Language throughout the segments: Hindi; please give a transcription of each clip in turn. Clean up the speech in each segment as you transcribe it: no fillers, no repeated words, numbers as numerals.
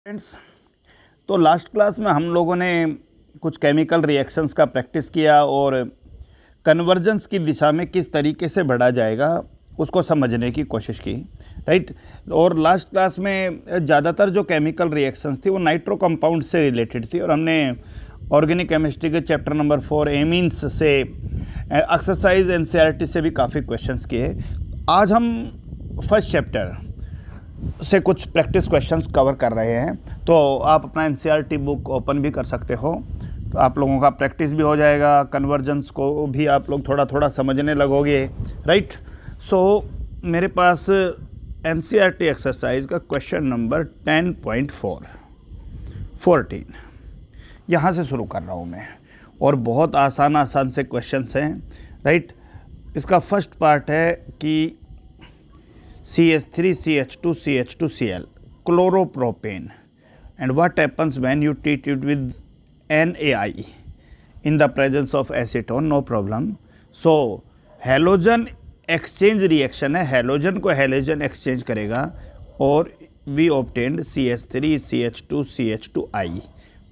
फ्रेंड्स, तो लास्ट क्लास में हम लोगों ने कुछ केमिकल रिएक्शंस का प्रैक्टिस किया और कन्वर्जेंस की दिशा में किस तरीके से बढ़ा जाएगा उसको समझने की कोशिश की, राइट। और लास्ट क्लास में ज़्यादातर जो केमिकल रिएक्शंस थी वो नाइट्रो कंपाउंड से रिलेटेड थी और हमने ऑर्गेनिक केमिस्ट्री के चैप्टर नंबर 4 एमीन्स से एक्सरसाइज एनसीईआरटी से भी काफ़ी क्वेश्चंस किए। आज हम फर्स्ट चैप्टर से कुछ प्रैक्टिस क्वेश्चंस कवर कर रहे हैं, तो आप अपना एनसीईआरटी बुक ओपन भी कर सकते हो, तो आप लोगों का प्रैक्टिस भी हो जाएगा, कन्वर्जेंस को भी आप लोग थोड़ा थोड़ा समझने लगोगे, राइट। सो मेरे पास एनसीईआरटी एक्सरसाइज का क्वेश्चन नंबर 10.14 यहाँ से शुरू कर रहा हूँ मैं, और बहुत आसान से क्वेश्चंस हैं, राइट। इसका फर्स्ट पार्ट है कि CH3CH2CH2Cl chloropropane, and what happens when you treat it with NaI in the presence of acetone? No problem. So halogen exchange reaction है, हेलोजन को हेलोजन एक्सचेंज करेगा और we obtained CH3CH2CH2I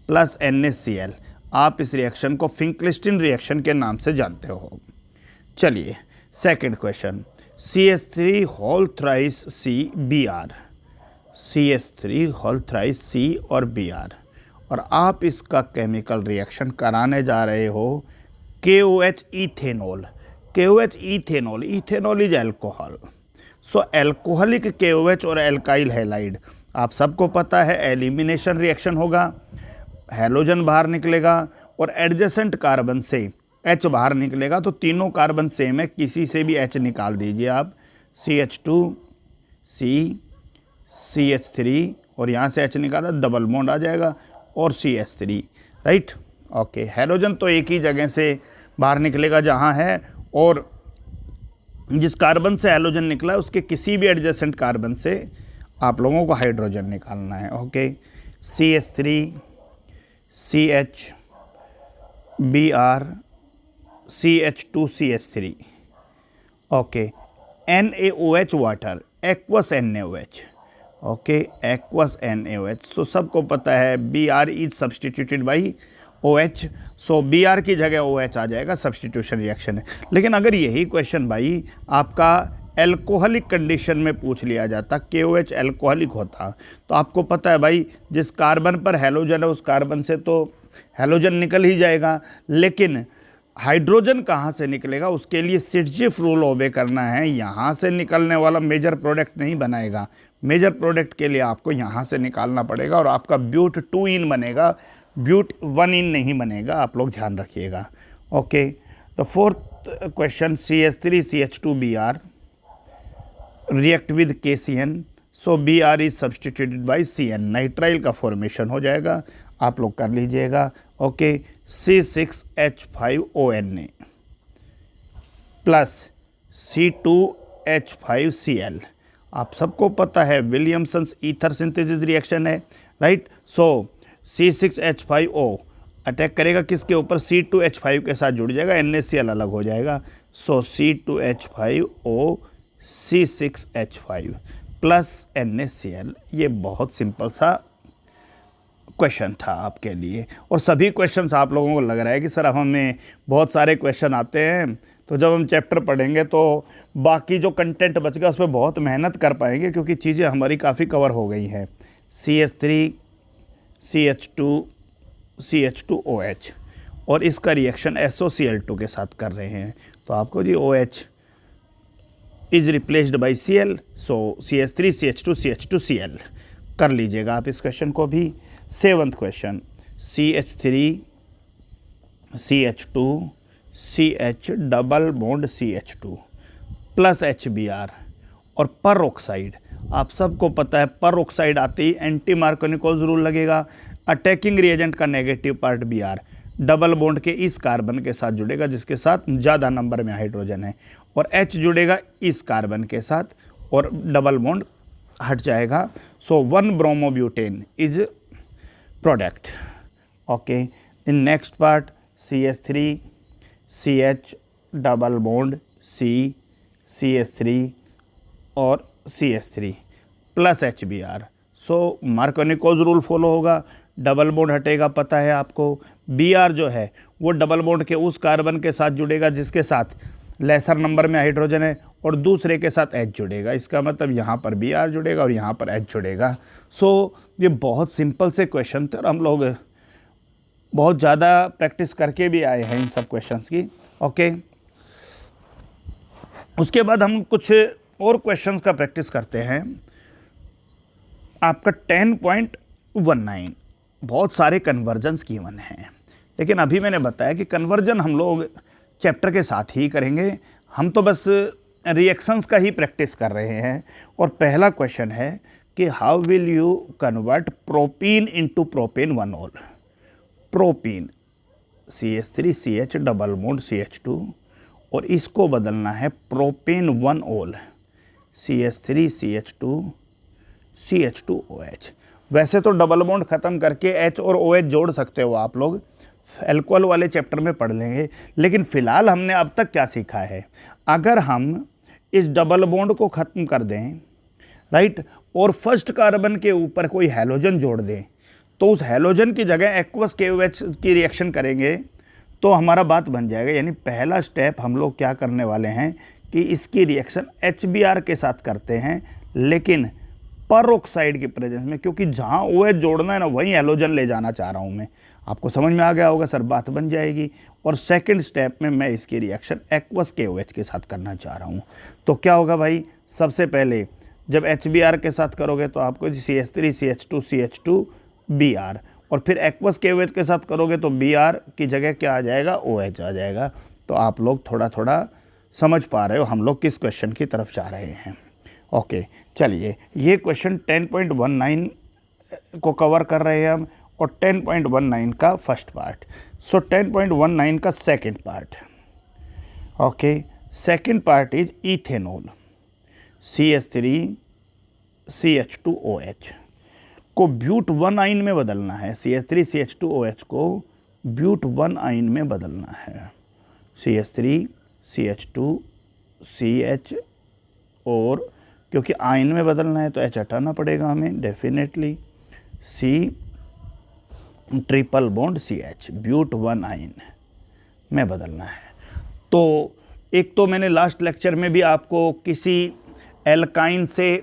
plus NaCl। आप इस रिएक्शन को फिंकलिस्टन रिएक्शन के नाम से जानते हो। चलिए second question, CH3 whole thrice C Br, CH3 whole thrice C और Br, और आप इसका केमिकल रिएक्शन कराने जा रहे हो KOH ethanol. KOH ethanol, ethanol is alcohol, so alcoholic KOH और एल्काइल हैलाइड। आप सबको पता है एलिमिनेशन रिएक्शन होगा, हेलोजन बाहर निकलेगा और एडजेसेंट कार्बन से H बाहर निकलेगा, तो तीनों कार्बन सेम है, किसी से भी H निकाल दीजिए आप, CH2 C CH3 और यहाँ से H निकाला, डबल बॉन्ड आ जाएगा और CH3, राइट। ओके, हेलोजन तो एक ही जगह से बाहर निकलेगा जहाँ है, और जिस कार्बन से हेलोजन निकला है उसके किसी भी एडजेसेंट कार्बन से आप लोगों को हाइड्रोजन निकालना है। Okay, CH3 CH Br CH2 CH3, okay, NaOH water, aqueous NaOH, okay, aqueous NaOH। सो सबको पता है Br is substituted by OH, so Br की जगह OH आ जाएगा, सब्सटीट्यूशन रिएक्शन है। लेकिन अगर यही क्वेश्चन भाई आपका एल्कोहलिक कंडीशन में पूछ लिया जाता, KOH एल्कोहलिक होता, तो आपको पता है भाई जिस कार्बन पर हेलोजन है उस कार्बन से तो हेलोजन निकल ही जाएगा, लेकिन हाइड्रोजन कहाँ से निकलेगा उसके लिए सिटजिफ रूल ओबे करना है। यहाँ से निकलने वाला मेजर प्रोडक्ट नहीं बनाएगा, मेजर प्रोडक्ट के लिए आपको यहाँ से निकालना पड़ेगा और आपका ब्यूट 2 इन बनेगा, ब्यूट 1 इन नहीं बनेगा, आप लोग ध्यान रखिएगा। ओके, तो fourth question, CH3CH2Br react with KCN, so Br is substituted by CN, nitrile का फॉर्मेशन हो जाएगा, आप लोग कर लीजिएगा। ओके, C6H5ONa प्लस C2H5Cl, आप सबको पता है विलियमसन्स ईथर सिंथेसिस रिएक्शन है, राइट। सो C6H5O अटैक करेगा किसके ऊपर, C2H5 के साथ जुड़ जाएगा, NaCl अलग हो जाएगा, सो C2H5O C6H5 प्लस NaCl। ये बहुत सिंपल सा क्वेश्चन था आपके लिए, और सभी क्वेश्चंस आप लोगों को लग रहा है कि सर अब हमें बहुत सारे क्वेश्चन आते हैं, तो जब हम चैप्टर पढ़ेंगे तो बाकी जो कंटेंट बच गया उस पर बहुत मेहनत कर पाएंगे, क्योंकि चीज़ें हमारी काफ़ी कवर हो गई हैं। CH3 CH2 CH2OH, और इसका रिएक्शन SOCl2 के साथ कर रहे हैं, तो आपको जी OH is replaced by Cl, so CH3 CH2 CH2Cl कर लीजिएगा आप इस क्वेश्चन को भी। Seventh question, CH3 CH2 CH double bond CH2 plus HBr और पर ऑक्साइड। आप सबको पता है पर ऑक्साइड आते ही एंटी मार्कोनिकोज रूल लगेगा, अटैकिंग रिएजेंट का negative part Br double bond के इस कार्बन के साथ जुड़ेगा जिसके साथ ज़्यादा नंबर में हाइड्रोजन है, और H जुड़ेगा इस कार्बन के साथ और डबल बॉन्ड हट जाएगा, सो 1 bromobutane is product. Okay, in next part CH3 CH double bond C CH3 और CH3 प्लस HBr, सो मार्कोनिकोज रूल फॉलो होगा, डबल बॉन्ड हटेगा, पता है आपको। Br जो है वो डबल बॉन्ड के उस कार्बन के साथ जुड़ेगा जिसके साथ लेसर नंबर में हाइड्रोजन है और दूसरे के साथ H जुड़ेगा। इसका मतलब यहाँ पर Br जुड़ेगा और यहाँ पर H जुड़ेगा। सो ये बहुत सिंपल से क्वेश्चन थे और हम लोग बहुत ज़्यादा प्रैक्टिस करके भी आए हैं इन सब क्वेश्चंस की। ओके, उसके बाद हम कुछ और क्वेश्चंस का प्रैक्टिस करते हैं। आपका 10.19 बहुत सारे कन्वर्जन्स गिवन हैं, लेकिन अभी मैंने बताया कि कन्वर्जन हम लोग चैप्टर के साथ ही करेंगे। हम तो बस रिएक्शंस का ही प्रैक्टिस कर रहे हैं। और पहला क्वेश्चन है कि how will you convert propene into propane 1 all. Propene CH3CH double bond CH2 और इसको बदलना है प्रोपेन 1 ऑल CH3CH2 CH2OH। वैसे तो डबल बॉन्ड ख़त्म करके H और OH जोड़ सकते हो आप लोग, एल्कोहल वाले चैप्टर में पढ़ लेंगे। लेकिन फ़िलहाल हमने अब तक क्या सीखा है, अगर हम इस डबल बॉन्ड को ख़त्म कर दें, राइट, और फर्स्ट कार्बन के ऊपर कोई हैलोजन जोड़ दें, तो उस हैलोजन की जगह एक्वस KOH की रिएक्शन करेंगे तो हमारा बात बन जाएगा। यानी पहला स्टेप हम लोग क्या करने वाले हैं कि इसकी रिएक्शन HBr के साथ करते हैं, लेकिन परऑक्साइड की प्रेजेंस में, क्योंकि जहाँ OH जोड़ना है ना वहीं हैलोजन ले जाना चाह रहा हूँ मैं। आपको समझ में आ गया होगा सर, बात बन जाएगी। और सेकंड स्टेप में मैं इसकी रिएक्शन एक्वस KOH के साथ करना चाह रहा हूँ। तो क्या होगा भाई, सबसे पहले जब HBr के साथ करोगे तो आपको CH3CH2 CH2Br, और फिर एक्वस KOH के साथ करोगे तो Br की जगह क्या आ जाएगा, OH आ जाएगा। तो आप लोग थोड़ा थोड़ा समझ पा रहे हो हम लोग किस क्वेश्चन की तरफ जा रहे हैं। ओके, चलिए ये क्वेश्चन 10.19 को कवर कर रहे हैं हम, और 10.19 का फर्स्ट पार्ट। सो 10.19 का second part. Okay, second part is ethanol CH3CH2OH को ब्यूट 1 आइन में बदलना है। CH3CH2OH को ब्यूट 1 आइन में बदलना है। CH3CH2CH, और क्योंकि आइन में बदलना है तो H हटाना पड़ेगा हमें definitely. C triple bond CH, but 1 yne में बदलना है। तो एक तो मैंने लास्ट लेक्चर में भी आपको किसी एल्काइन से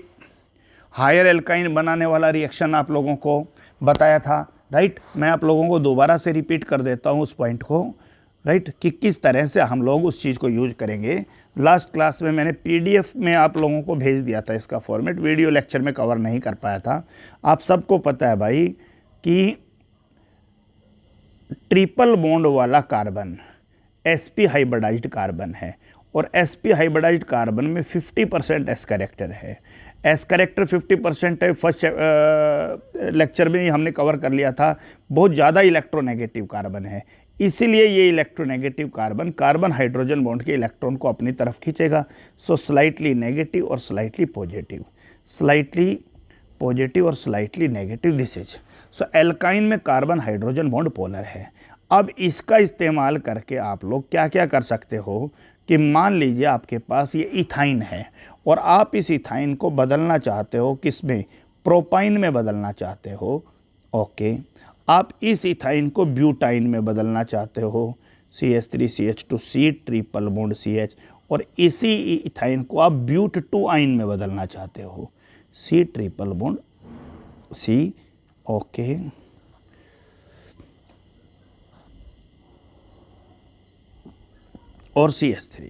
हायर एल्काइन बनाने वाला रिएक्शन आप लोगों को बताया था, राइट। मैं आप लोगों को दोबारा से रिपीट कर देता हूँ उस पॉइंट को, राइट, कि किस तरह से हम लोग उस चीज़ को यूज करेंगे। लास्ट क्लास में मैंने PDF में आप लोगों को भेज दिया था इसका फॉर्मेट, वीडियो लेक्चर में कवर नहीं कर पाया था। आप सबको पता है भाई कि ट्रिपल बॉन्ड वाला कार्बन sp हाइब्रिडाइज्ड कार्बन है, और sp हाइब्रिडाइज्ड कार्बन में 50% s कैरेक्टर है। एस कैरेक्टर 50% है, फर्स्ट लेक्चर में ही हमने कवर कर लिया था। बहुत ज़्यादा इलेक्ट्रोनेगेटिव कार्बन है, इसीलिए ये electronegative carbon carbon hydrogen bond के इलेक्ट्रॉन को अपनी तरफ खींचेगा। सो स्लाइटली नेगेटिव और स्लाइटली पॉजिटिव, स्लाइटली पॉजिटिव और slightly negative, this is. So alkyne में कार्बन हाइड्रोजन बॉन्ड पोलर है। अब इसका इस्तेमाल करके आप लोग क्या क्या कर सकते हो कि मान लीजिए आपके पास ये इथाइन है और आप इस इथाइन को बदलना चाहते हो, किसमें, प्रोपाइन में बदलना चाहते हो। ओके, आप इस इथाइन को ब्यूटाइन में बदलना चाहते हो, CH3CH2 C triple bond CH, और इसी इथाइन को आप ब्यूट 2 आइन में बदलना चाहते हो, C triple bond C। Okay, और CH3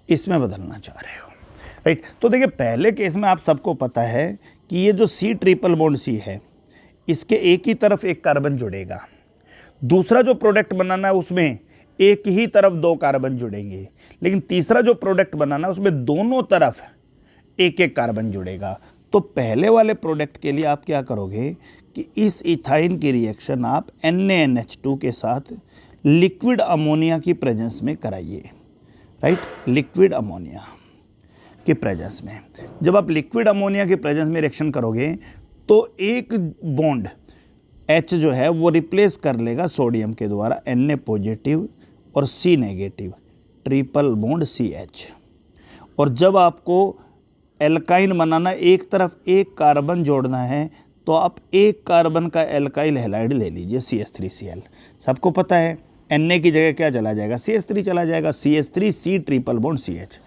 इसमें बदलना चाह रहे हो, राइट। तो देखिए पहले केस में आप सबको पता है कि ये जो C ट्रिपल बॉन्ड C है, इसके एक ही तरफ एक कार्बन जुड़ेगा। दूसरा जो प्रोडक्ट बनाना है उसमें एक ही तरफ 2 कार्बन जुड़ेंगे, लेकिन तीसरा जो प्रोडक्ट बनाना है उसमें दोनों तरफ एक एक कार्बन जुड़ेगा। तो पहले वाले प्रोडक्ट के लिए आप क्या करोगे कि इस इथाइन की रिएक्शन आप NaNH2 के साथ लिक्विड अमोनिया की प्रेजेंस में कराइए, राइट, लिक्विड अमोनिया की प्रेजेंस में। जब आप लिक्विड अमोनिया की प्रेजेंस में रिएक्शन करोगे तो एक बॉन्ड H जो है वो रिप्लेस कर लेगा सोडियम के द्वारा Na पॉजिटिव और C negative, triple bond CH। और जब आपको एल्काइन बनाना, एक तरफ एक कार्बन जोड़ना है, तो आप एक कार्बन का एल्काइल हैलाइड ले लीजिए CH3Cl। सबको पता है Na की जगह क्या चला जाएगा, CH3 चला जाएगा, CH3C ट्रिपल बॉन्ड CH।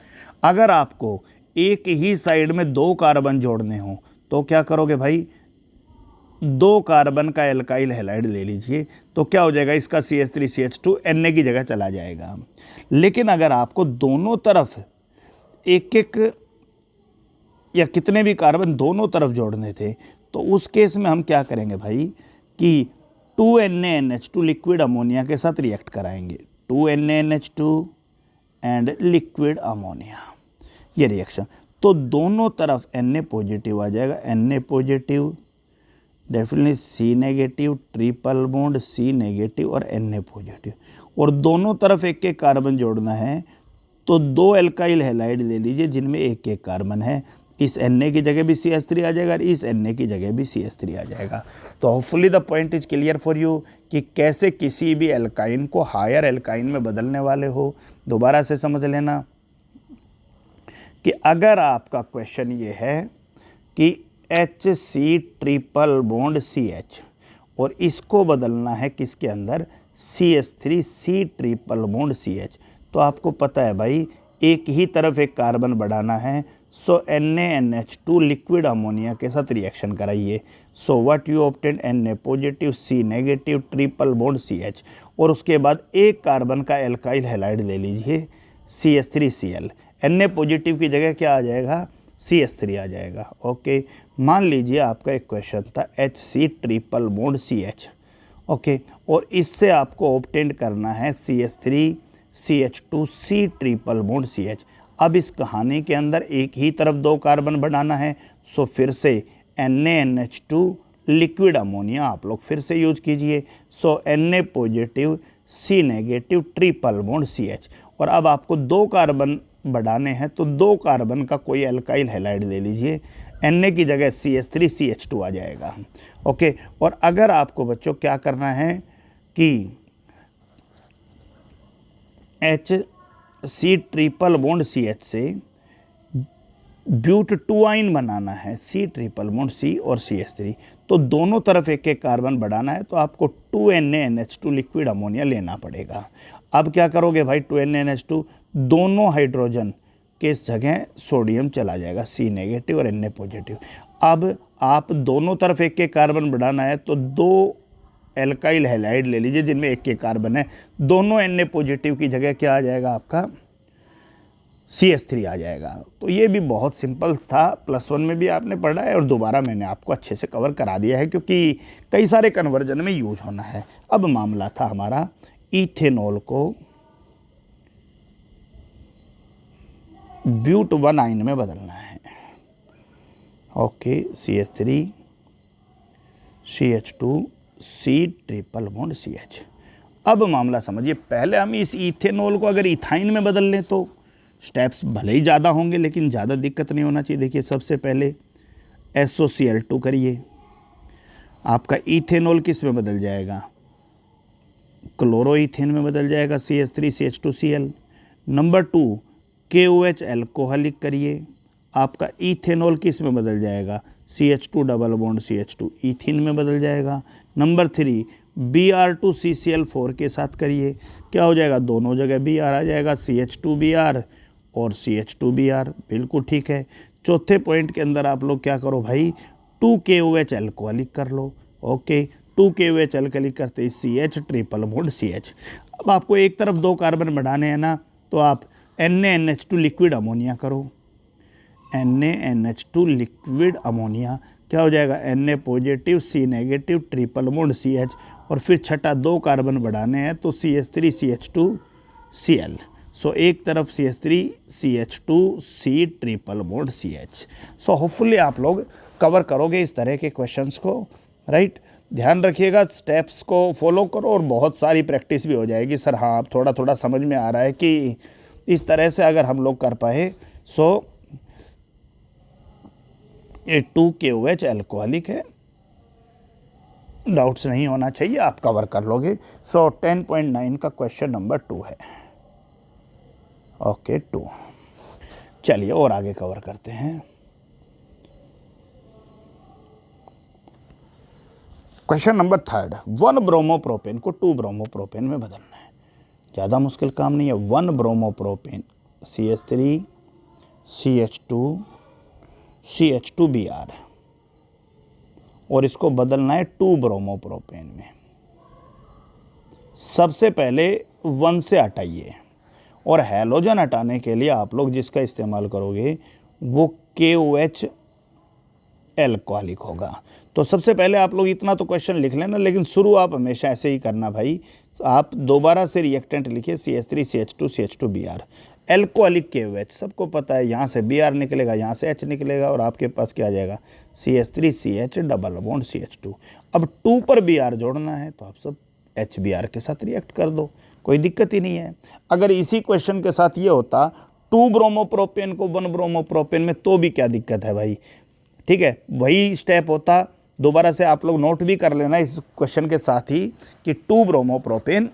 अगर आपको एक ही साइड में दो कार्बन जोड़ने हो तो क्या करोगे भाई, दो कार्बन का एल्काइल हैलाइड ले लीजिए, तो क्या हो जाएगा, इसका CH3CH2 Na की जगह चला जाएगा। लेकिन अगर आपको दोनों तरफ एक एक या कितने भी कार्बन दोनों तरफ जोड़ने थे, तो उस केस में हम क्या करेंगे भाई कि 2NaNH2 लिक्विड अमोनिया के साथ रिएक्ट कराएंगे, 2NaNH2 एंड लिक्विड अमोनिया, ये रिएक्शन। तो दोनों तरफ Na पॉजिटिव आ जाएगा, Na positive definitely C negative, triple bond C negative और Na पॉजिटिव, और दोनों तरफ एक एक कार्बन जोड़ना है, तो दो एल्काइल हैलाइड ले लीजिए जिनमें एक एक कार्बन है, इस Na की जगह भी CH3 आ जाएगा और इस Na की जगह भी CH3 आ जाएगा। तो hopefully the point is clear for you कि कैसे किसी भी एल्काइन को हायर एल्काइन में बदलने वाले हो। दोबारा से समझ लेना कि अगर आपका क्वेश्चन ये है कि HC ट्रिपल बॉन्ड CH और इसको बदलना है किसके अंदर, CH3C ट्रिपल बॉन्ड CH, तो आपको पता है भाई एक ही तरफ एक कार्बन बढ़ाना है, सो NaNH2 लिक्विड अमोनिया के साथ रिएक्शन कराइए। So what you obtain, Na positive C negative triple bond CH, और उसके बाद एक कार्बन का एल्काइल हैलाइड ले लीजिए CH3Cl। Na पॉजिटिव की जगह क्या आ जाएगा, CH3 आ जाएगा। ओके, मान लीजिए आपका एक क्वेश्चन था HC triple bond CH, okay, और इससे आपको ऑब्टेन करना है CH3CH2C ट्रिपल बॉन्ड CH। अब इस कहानी के अंदर एक ही तरफ दो कार्बन बनाना है, सो फिर से NaNH2 लिक्विड अमोनिया आप लोग फिर से यूज कीजिए, सो Na positive C negative triple bond CH। और अब आपको दो कार्बन बढ़ाने हैं, तो दो कार्बन का कोई एल्काइल हैलाइड ले लीजिए, Na की जगह CH3CH2 आ जाएगा। ओके, और अगर आपको बच्चों क्या करना है कि HC ट्रिपल बॉन्ड CH से ब्यूट 2 आइन बनाना है, C ट्रिपल बॉन्ड C और CH3, तो दोनों तरफ एक एक कार्बन बढ़ाना है, तो आपको 2NaNH2 लिक्विड अमोनिया लेना पड़ेगा। अब क्या करोगे भाई, 2NaNH2 दोनों हाइड्रोजन के जगह सोडियम चला जाएगा, C नेगेटिव और Na पॉजिटिव। अब आप दोनों तरफ एक एक कार्बन बढ़ाना है, तो दो एल्काइल हैलाइड ले लीजिए जिनमें एक एक कार्बन है, दोनों Na पॉजिटिव की जगह क्या आ जाएगा, आपका CH3 आ जाएगा। तो ये भी बहुत सिंपल था, +1 में भी आपने पढ़ा है और दोबारा मैंने आपको अच्छे से कवर करा दिया है क्योंकि कई सारे कन्वर्जन में यूज होना है। अब मामला था हमारा इथेनॉल को ब्यूट 1 आइन में बदलना है। Okay, CH3 CH2 C triple bond CH। अब मामला समझिए, पहले हम इस इथेनॉल को अगर इथाइन में बदल लें तो स्टेप्स भले ही ज़्यादा होंगे लेकिन ज़्यादा दिक्कत नहीं होना चाहिए। देखिए, सबसे पहले SOCl2 करिए, आपका इथेनॉल किस में बदल जाएगा, क्लोरोइथेन में बदल जाएगा, CH3CH2Cl। नंबर 2 KOH एल्कोहलिक करिए, आपका इथेनॉल किस में बदल जाएगा, CH2 डबल बॉन्ड CH2 इथिन में बदल जाएगा। नंबर 3 Br2CCl4 के साथ करिए, क्या हो जाएगा, दोनों जगह Br आ जाएगा, CH2Br और CH2Br, बिल्कुल ठीक है। चौथे पॉइंट के अंदर आप लोग क्या करो भाई, 2KOH एल्कोहलिक कर लो। ओके, 2KOH एल्कोहलिक करते ही CH ट्रिपल बॉन्ड CH। अब आपको एक तरफ दो कार्बन बढ़ाने हैं ना, तो आप NaNH2 लिक्विड अमोनिया करो, NaNH2 लिक्विड अमोनिया, क्या हो जाएगा, Na positive C negative triple bond CH, और फिर छठा दो कार्बन बढ़ाने हैं तो CH3CH2Cl। सो एक तरफ CH3CH2C triple bond CH। So hopefully आप लोग कवर करोगे इस तरह के क्वेश्चंस को, राइट। ध्यान रखिएगा, स्टेप्स को फॉलो करो और बहुत सारी प्रैक्टिस भी हो जाएगी। सर हाँ, अब थोड़ा थोड़ा समझ में आ रहा है कि इस तरह से अगर हम लोग कर पाए, सो ये 2KOH एल्कोहलिक है, डाउट्स नहीं होना चाहिए, आप कवर कर लोगे। सो 10.9 का क्वेश्चन नंबर 2 है। ओके, 2। चलिए और आगे कवर करते हैं। क्वेश्चन नंबर 3, 1 ब्रोमोप्रोपेन को 2 ब्रोमोप्रोपेन में बदलना है। ज़्यादा मुश्किल काम नहीं है। 1 ब्रोमोप्रोपेन CH3 CH2 CH2Br और इसको बदलना है 2 ब्रोमोप्रोपेन में। सबसे पहले 1 से हटाइए और हैलोजन हटाने के लिए आप लोग जिसका इस्तेमाल करोगे वो KOH एल्कोहलिक होगा। तो सबसे पहले आप लोग इतना तो क्वेश्चन लिख लेना, लेकिन शुरू आप हमेशा ऐसे ही करना भाई। आप दोबारा से रिएक्टेंट लिखिए CH3 CH2 CH2Br alcoholic KOH। सबको पता है यहाँ से Br निकलेगा, यहाँ से H निकलेगा और आपके पास क्या आ जाएगा CH3 CH double bond CH2। अब 2 पर Br जोड़ना है तो आप सब HBr के साथ रिएक्ट कर दो, कोई दिक्कत ही नहीं है। अगर इसी क्वेश्चन के साथ ये होता 2 ब्रोमोप्रोपेन को 1 ब्रोमोप्रोपेन में तो भी क्या दिक्कत है भाई, ठीक है। वही स्टेप होता, दोबारा से आप लोग नोट भी कर लेना इस क्वेश्चन के साथ ही कि 2 ब्रोमोप्रोपेन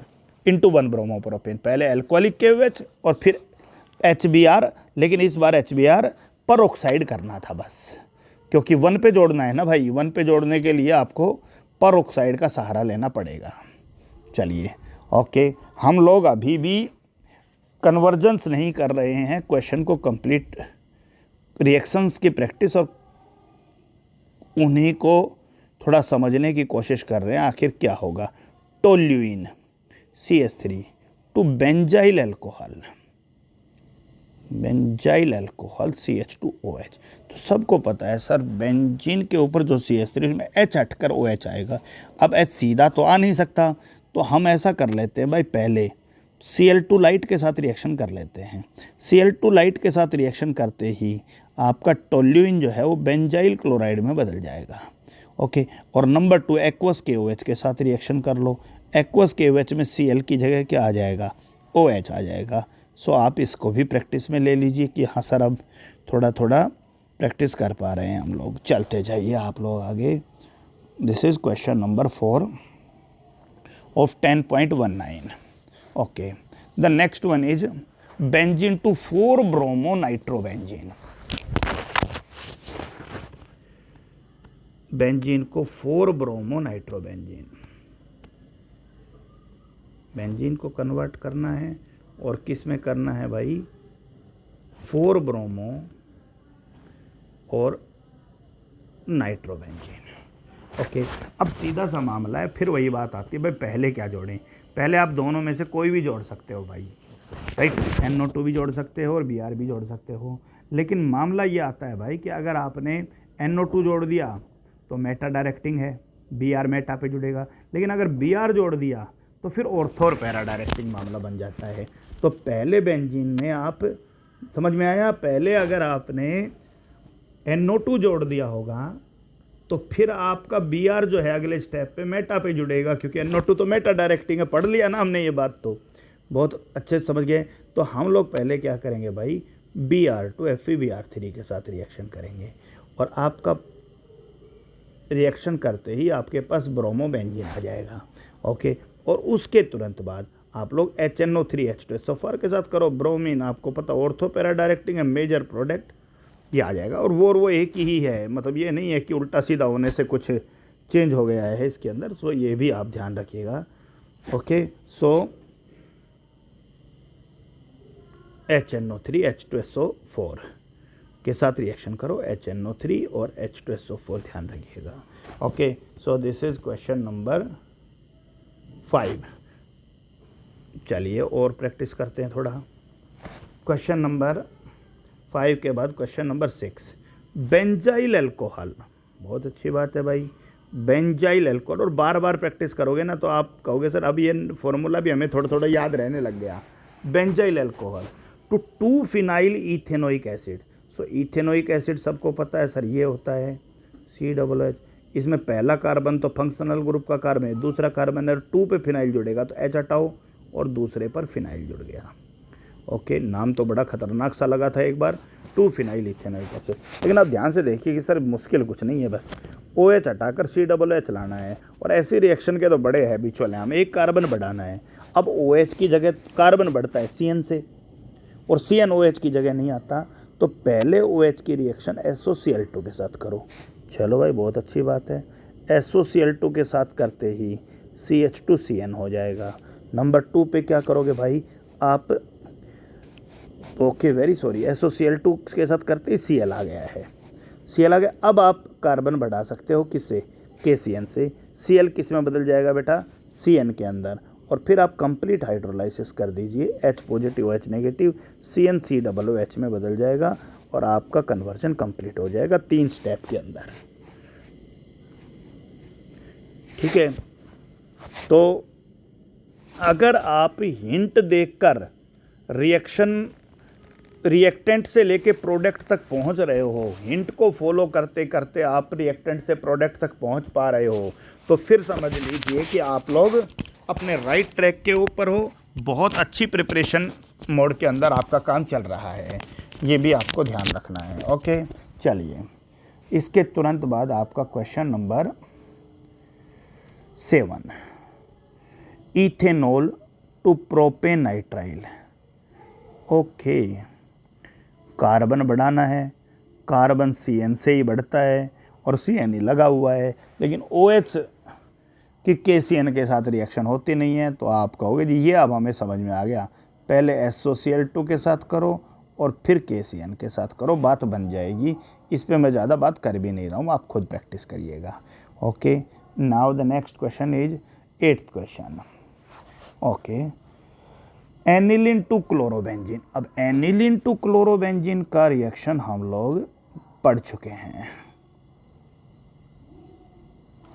इंटू 1 ब्रोमोप्रोपेन, पहले एल्कोहलिक KOH और फिर HBr, लेकिन इस बार HBr पर ऑक्साइड करना था बस, क्योंकि 1 पे जोड़ना है ना भाई। 1 पे जोड़ने के लिए आपको पर ऑक्साइड का सहारा लेना पड़ेगा। चलिए ओके, हम लोग अभी भी कन्वर्जेंस नहीं कर रहे हैं, क्वेश्चन को कंप्लीट रिएक्शंस की प्रैक्टिस और उन्हीं को थोड़ा समझने की कोशिश कर रहे हैं आखिर क्या होगा। Toluene CH3 to benzyl alcohol CH2OH। तो सबको पता है सर बेंजीन के ऊपर जो CH3 उसमें H हटकर OH आएगा। अब H सीधा तो आ नहीं सकता, तो हम ऐसा कर लेते हैं भाई, पहले Cl2 लाइट के साथ रिएक्शन कर लेते हैं। Cl2 लाइट के साथ रिएक्शन करते ही आपका टोल्यूइन जो है वो बेंजाइल क्लोराइड में बदल जाएगा। ओके, और नंबर 2 एक्वस KOH के साथ रिएक्शन कर लो। एक्वस KOH में Cl की जगह क्या आ जाएगा, OH आ जाएगा। सो आप इसको भी प्रैक्टिस में ले लीजिए कि हाँ सर अब थोड़ा थोड़ा प्रैक्टिस कर पा रहे हैं हम लोग। चलते जाइए आप लोग आगे। This is question number 4 of 10.19. Okay, the next one is benzene to 4 bromo nitrobenzene। Benzene को 4 ब्रोमो नाइट्रोबेंजीन, बेंजीन को कन्वर्ट करना है और किस में करना है भाई, 4 ब्रोमो और नाइट्रोबेंजीन। ओके, अब सीधा सा मामला है, फिर वही बात आती है भाई पहले क्या जोड़ें। पहले आप दोनों में से कोई भी जोड़ सकते हो भाई, राइट। NO2 भी जोड़ सकते हो और Br भी जोड़ सकते हो, लेकिन मामला ये आता है भाई कि अगर आपने NO2 जोड़ दिया तो मेटा डायरेक्टिंग है, Br मेटा पे जुड़ेगा, लेकिन अगर Br जोड़ दिया तो फिर ऑर्थो और पैरा डायरेक्टिंग मामला बन जाता है। तो पहले बेंजीन में आप, समझ में आया, पहले अगर आपने NO2 जोड़ दिया होगा तो फिर आपका Br जो है अगले स्टेप पे मेटा पे जुड़ेगा, क्योंकि NO2 तो मेटा डायरेक्टिंग है। पढ़ लिया ना हमने ये बात, तो बहुत अच्छे से समझ गए। तो हम लोग पहले क्या करेंगे भाई, Br2 FeBr3 के साथ रिएक्शन करेंगे और आपका रिएक्शन करते ही आपके पास ब्रोमो बेंजीन आ जाएगा। ओके, और उसके तुरंत बाद आप लोग HNO3H2SO4 के साथ करो। ब्रोमीन आपको पता ऑर्थो पैरा डायरेक्टिंग है, मेजर प्रोडक्ट ये आ जाएगा। और वो एक ही है, मतलब ये नहीं है कि उल्टा सीधा होने से कुछ चेंज हो गया है इसके अंदर। सो ये भी आप ध्यान रखिएगा। ओके, सो HNO3H2SO4 के साथ रिएक्शन करो, HNO3 और H2SO4 ध्यान रखिएगा। Okay, so this is question number 5। चलिए और प्रैक्टिस करते हैं थोड़ा। क्वेश्चन नंबर 5 के बाद क्वेश्चन नंबर 6, बेंजाइल अल्कोहल। बहुत अच्छी बात है भाई, बेंजाइल अल्कोहल। और बार बार प्रैक्टिस करोगे ना तो आप कहोगे सर अब ये फॉर्मूला भी हमें थोड़ा थोड़ा याद रहने लग गया। Benzyl alcohol to 2 phenyl ethanoic acid. So ethanoic acid सबको पता है सर, ये होता है COOH। इसमें पहला कार्बन तो फंक्शनल ग्रुप का कार्बन है, दूसरा कार्बन है 2 पे फिनाइल जुड़ेगा तो H हटाओ और दूसरे पर फिनाइल जुड़ गया। ओके, नाम तो बड़ा खतरनाक सा लगा था एक बार, 2 फिनाइल इथेनोइक एसिड। लेकिन आप ध्यान से देखिए कि सर मुश्किल कुछ नहीं है, बस OH हटाकर COOH लाना है। और ऐसी रिएक्शन के तो बड़े हैबिचुअल हैं, हमें एक कार्बन बढ़ाना है। अब OH की जगह कार्बन बढ़ता है CN से और CN OH की जगह नहीं आता, तो पहले OH की रिएक्शन SOCl2 के साथ करो। चलो भाई बहुत अच्छी बात है, SOCl2 के साथ करते ही CH2CN हो जाएगा। नंबर 2 पे क्या करोगे भाई आप, ओके वेरी सॉरी, SOCl2 के साथ करते ही Cl आ गया है, Cl आ गया। अब आप कार्बन बढ़ा सकते हो किससे, KCN से। Cl किस में बदल जाएगा बेटा, CN के अंदर, और फिर आप कंप्लीट हाइड्रोलाइसिस कर दीजिए, H positive H negative, CnCOOH में बदल जाएगा और आपका कन्वर्जन कंप्लीट हो जाएगा 3 स्टेप के अंदर। ठीक है, तो अगर आप हिंट देखकर रिएक्टेंट से लेके प्रोडक्ट तक पहुंच रहे हो, हिंट को फॉलो करते करते आप रिएक्टेंट से प्रोडक्ट तक पहुंच पा रहे हो, तो फिर समझ लीजिए कि आप लोग अपने राइट ट्रैक के ऊपर हो। बहुत अच्छी प्रिपरेशन मोड के अंदर आपका काम चल रहा है, ये भी आपको ध्यान रखना है। ओके चलिए, इसके तुरंत बाद आपका question number 7, ethanol to propanenitrile. Okay, carbon बढ़ाना है, कार्बन CN से ही बढ़ता है और CN ही लगा हुआ है, लेकिन OH की KCN के साथ रिएक्शन होती नहीं है। तो आप कहोगे जी ये अब हमें समझ में आ गया, पहले SOCl2 के साथ करो और फिर KCN के साथ करो, बात बन जाएगी। इस पे मैं ज़्यादा बात कर भी नहीं रहा हूँ, आप खुद प्रैक्टिस करिएगा। Okay, now the next question is 8th question. Okay, aniline to chlorobenzene. अब एनिलीन टू क्लोरोबेंजीन का रिएक्शन हम लोग पढ़ चुके हैं।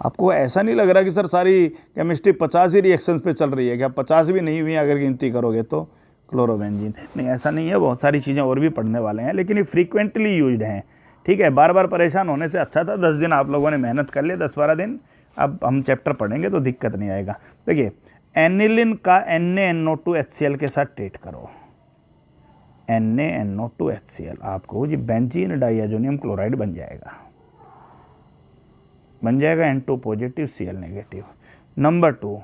आपको ऐसा नहीं लग रहा कि सर सारी केमिस्ट्री 50 ही रिएक्शंस पे चल रही है क्या? 50 भी नहीं हुई अगर गिनती करोगे तो क्लोरोबेंजीन। नहीं, ऐसा नहीं है, बहुत सारी चीज़ें और भी पढ़ने वाले हैं, लेकिन ये फ्रीक्वेंटली यूज्ड हैं। ठीक है, बार बार परेशान होने से अच्छा था 10 दिन आप लोगों ने मेहनत कर लिया, 10-12 दिन अब हम चैप्टर पढ़ेंगे तो दिक्कत नहीं आएगा। देखिए, एनिलिन का NaNO2HCl के साथ ट्रीट करो, NaNO2HCl, आपको जी बेंजीन डाइएजोनियम क्लोराइड बन जाएगा N2 positive Cl negative. Number 2,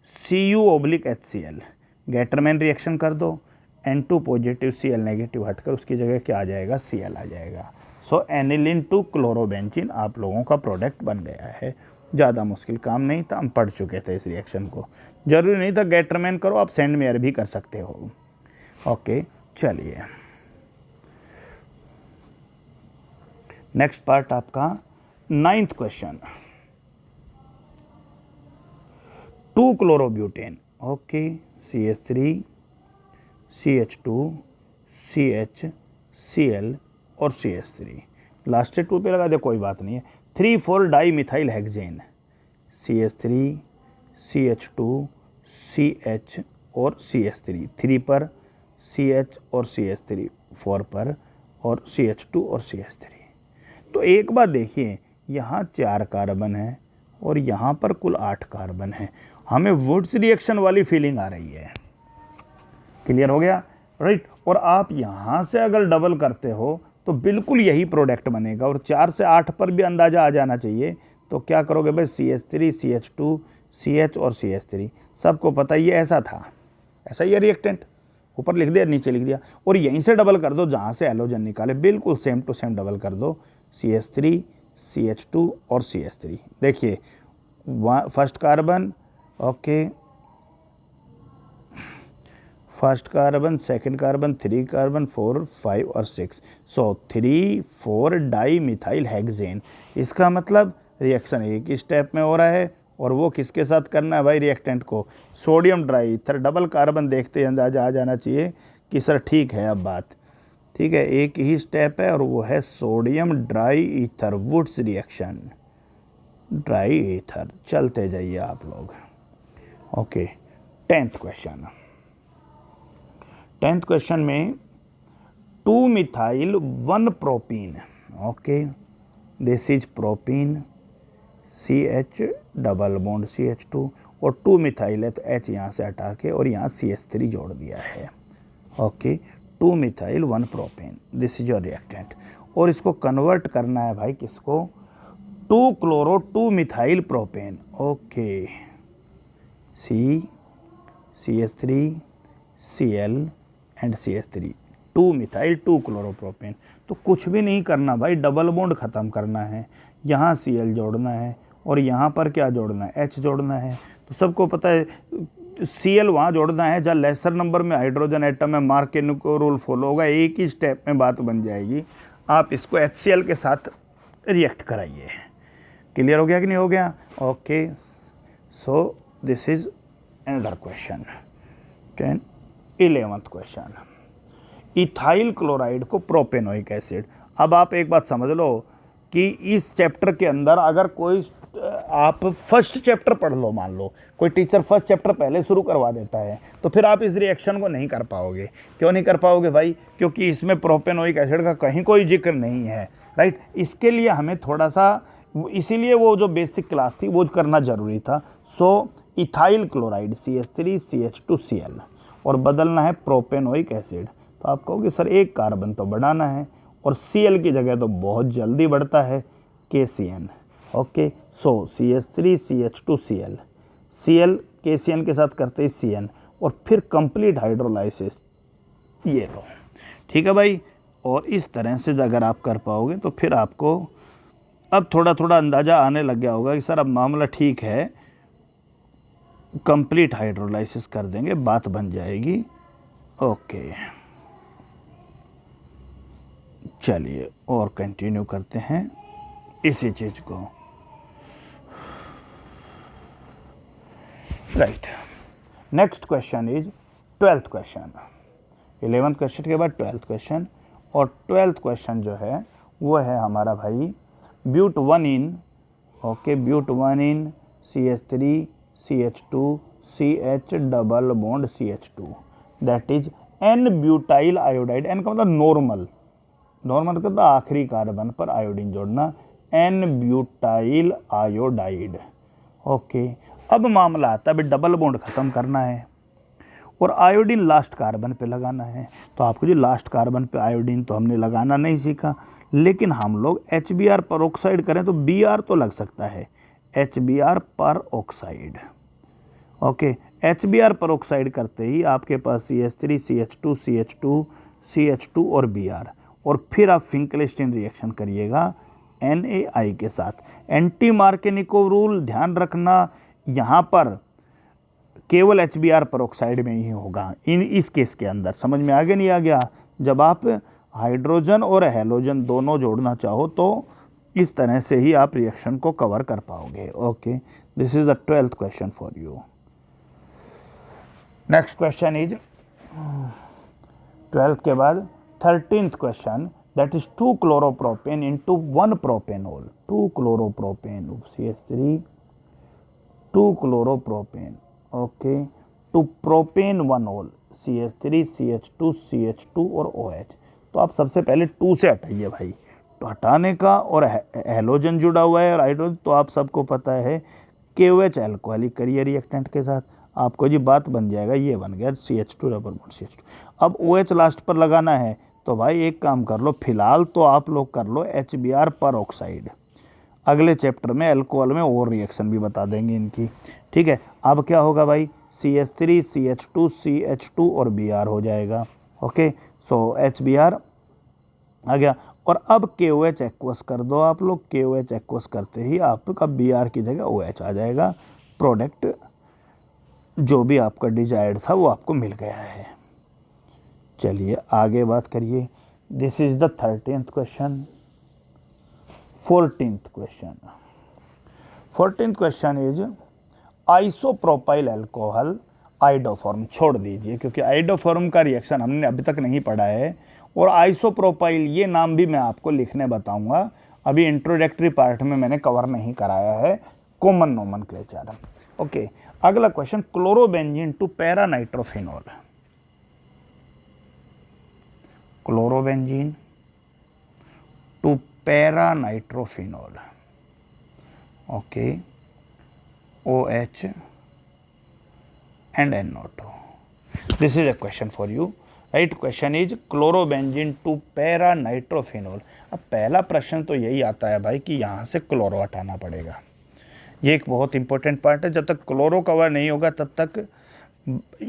Cu/HCl, Gattermann reaction कर दो, N2 पॉजिटिव Cl नेगेटिव हटकर उसकी जगह क्या आ जाएगा, Cl आ जाएगा। सो एनिलिन टू क्लोरोबेंजीन आप लोगों का प्रोडक्ट बन गया है। ज़्यादा मुश्किल काम नहीं था, हम पढ़ चुके थे इस रिएक्शन को, जरूरी नहीं था गैटरमैन करो, आप सेंड मेयर भी कर सकते हो। ओके चलिए, नेक्स्ट पार्ट आपका 9th question, 2 chlorobutane. Okay, CH3 CH2 CH Cl और CH3, लास्ट से 2 पे लगा दे कोई बात नहीं है। 3,4 di methyl hexane, CH3 CH2 CH और CH3, 3 पर CH और CH3, 4 पर और CH2 और CH3। तो एक बात देखिए, यहाँ 4 कार्बन है और यहाँ पर कुल 8 कार्बन है, हमें वुड्स रिएक्शन वाली फीलिंग आ रही है। क्लियर हो गया, राइट? और आप यहाँ से अगर डबल करते हो तो बिल्कुल यही प्रोडक्ट बनेगा, और 4 से 8 पर भी अंदाज़ा आ जाना चाहिए। तो क्या करोगे भाई, CH3 CH2 CH और CH3, सबको पता ही है ऐसा था, ऐसा ही है रिएक्टेंट, ऊपर लिख दिया नीचे लिख दिया, और यहीं से डबल कर दो जहाँ से एलोजन निकाले, बिल्कुल सेम टू सेम डबल कर दो, CH3 CH2 और CH3। देखिए, first carbon, okay, first carbon, second carbon, 3 carbon, 4 5 और 6, सो 3,4 डाई मिथाइल हेक्सेन। इसका मतलब रिएक्शन एक ही स्टेप में हो रहा है, और वो किसके साथ करना है भाई, रिएक्टेंट को, sodium dry ether. Double carbon देखते अंदाजा आ जाना चाहिए कि सर ठीक है, अब बात ठीक है, एक ही स्टेप है और वो है sodium dry ether, Wurtz reaction, dry ether. चलते जाइए आप लोग। Okay, 10th question. 10th question में 2 methyl 1 propene. Okay, this is propene, CH double bond CH2, और 2 मिथाइल है तो H यहाँ से हटा के और यहाँ CH3 जोड़ दिया है। Okay, 2 methyl 1 propane, this is your reactant, और इसको कन्वर्ट करना है भाई किसको, 2 chloro 2 methyl propane. Okay, CH3 Cl and CH3, 2 methyl 2 chloropropane. तो कुछ भी नहीं करना भाई, डबल बॉन्ड ख़त्म करना है, यहाँ Cl जोड़ना है और यहाँ पर क्या जोड़ना है, H जोड़ना है। तो सबको पता है Cl वहाँ जोड़ना है जहाँ लेसर नंबर में हाइड्रोजन एटम है, मार्केनिको रूल फॉलो होगा, एक ही स्टेप में बात बन जाएगी। आप इसको HCl के साथ रिएक्ट कराइए। क्लियर हो गया कि नहीं हो गया? Okay, so this is another question. 11th question, ethyl chloride को प्रोपेनोइक एसिड। अब आप एक बात समझ लो कि इस चैप्टर के अंदर अगर कोई आप फर्स्ट चैप्टर पढ़ लो, मान लो कोई टीचर फर्स्ट चैप्टर पहले शुरू करवा देता है, तो फिर आप इस रिएक्शन को नहीं कर पाओगे। क्यों नहीं कर पाओगे भाई? क्योंकि इसमें प्रोपेनोइक एसिड का कहीं कोई जिक्र नहीं है, राइट। इसके लिए हमें थोड़ा सा, इसीलिए वो जो बेसिक क्लास थी वो करना ज़रूरी था। सो इथाइल क्लोराइड CH3CH2Cl और बदलना है प्रोपेनोइक एसिड। तो आप कहोगे सर एक कार्बन तो बढ़ाना है और Cl की जगह तो बहुत जल्दी बढ़ता है KCN। ओके, सो CH3CH2Cl, Cl KCN के साथ करते ही CN और फिर कंप्लीट हाइड्रोलाइसिस, ये लो। ठीक है भाई, और इस तरह से अगर आप कर पाओगे तो फिर आपको अब थोड़ा थोड़ा अंदाज़ा आने लग गया होगा कि सर अब मामला ठीक है, कंप्लीट हाइड्रोलाइसिस कर देंगे, बात बन जाएगी। ओके, चलिए और कंटिन्यू करते हैं इसी चीज़ को। Right, next question is 12th question. 11th question के बाद 12th क्वेश्चन, और 12th क्वेश्चन जो है वो है हमारा भाई but 1 ene, okay, but 1 ene CH3CH2 CH double bond CH2, that is N butyl iodide. N का मतलब नॉर्मल, नॉर्मल का आखिरी कार्बन पर आयोडीन जोड़ना, N ब्यूटाइल आयोडाइड। ओके, अब मामला आता है भाई डबल बॉन्ड ख़त्म करना है और आयोडीन लास्ट कार्बन पे लगाना है। तो आपको जो लास्ट कार्बन पे आयोडीन तो हमने लगाना नहीं सीखा, लेकिन हम लोग HBr पर ऑक्साइड करें तो Br तो लग सकता है, HBr पर ऑक्साइड। ओके, HBr पर ऑक्साइड करते ही आपके पास CH3CH2 CH2 CH2 और Br, और फिर आप फिंकलस्टीन रिएक्शन करिएगा NaI के साथ। एंटी मार्केनिको रूल ध्यान रखना, यहाँ पर केवल HBr पर ऑक्साइड में ही होगा इस केस के अंदर। समझ में आ गया नहीं आ गया? जब आप हाइड्रोजन और हैलोजन दोनों जोड़ना चाहो तो इस तरह से ही आप रिएक्शन को कवर कर पाओगे। Okay, this is the 12th question for you. Next question is 12th के बाद 13th question, that is 2 chloropropane into 1 propanol. 2 chloropropane CH3, 2 chloropropane, okay, two propane 1 ol CH3 CH2 CH2 और OH। तो आप सबसे पहले 2 से हटाइए भाई, तो हटाने का, और हैलोजन जुड़ा हुआ है और हाइड्रोजन, तो आप सबको पता है KOH अल्कोहलिक करिए रिएक्टेंट के साथ, आपको जी बात बन जाएगा, ये बन गया CH2 डबल बॉन्ड CH2। अब OH लास्ट पर लगाना है, तो भाई एक काम कर लो, फिलहाल तो आप लोग कर लो HBr पर ऑक्साइड, अगले चैप्टर में अल्कोहल में और रिएक्शन भी बता देंगे इनकी। ठीक है, अब क्या होगा भाई, CH3 CH2 CH2 और Br हो जाएगा। ओके, सो HBr आ गया, और अब KOH एक्वस कर दो आप लोग। KOH एक्वस करते ही आपका Br की जगह OH आ जाएगा। प्रोडक्ट जो भी आपका डिजायर्ड था वो आपको मिल गया है। चलिए आगे बात करिए। This is the 13th question. 14th question. 14th question is isopropyl alcohol iodoform. छोड़ दीजिए क्योंकि आइडोफॉर्म का रिएक्शन हमने अभी तक नहीं पढ़ा है, और आइसोप्रोपाइल ये नाम भी मैं आपको लिखने बताऊंगा, अभी इंट्रोडक्टरी पार्ट में मैंने कवर नहीं कराया है, कॉमन नोमेनक्लेचर। ओके, अगला question, chlorobenzene to para nitrophenol. Chlorobenzene to para nitrophenol, okay, OH and NO2. This is a question for you. Right question is chlorobenzene to para nitrophenol. अब पहला प्रश्न तो यही आता है भाई कि यहाँ से क्लोरो हटाना पड़ेगा। ये एक बहुत इंपॉर्टेंट पार्ट है, जब तक क्लोरो कवर नहीं होगा तब तक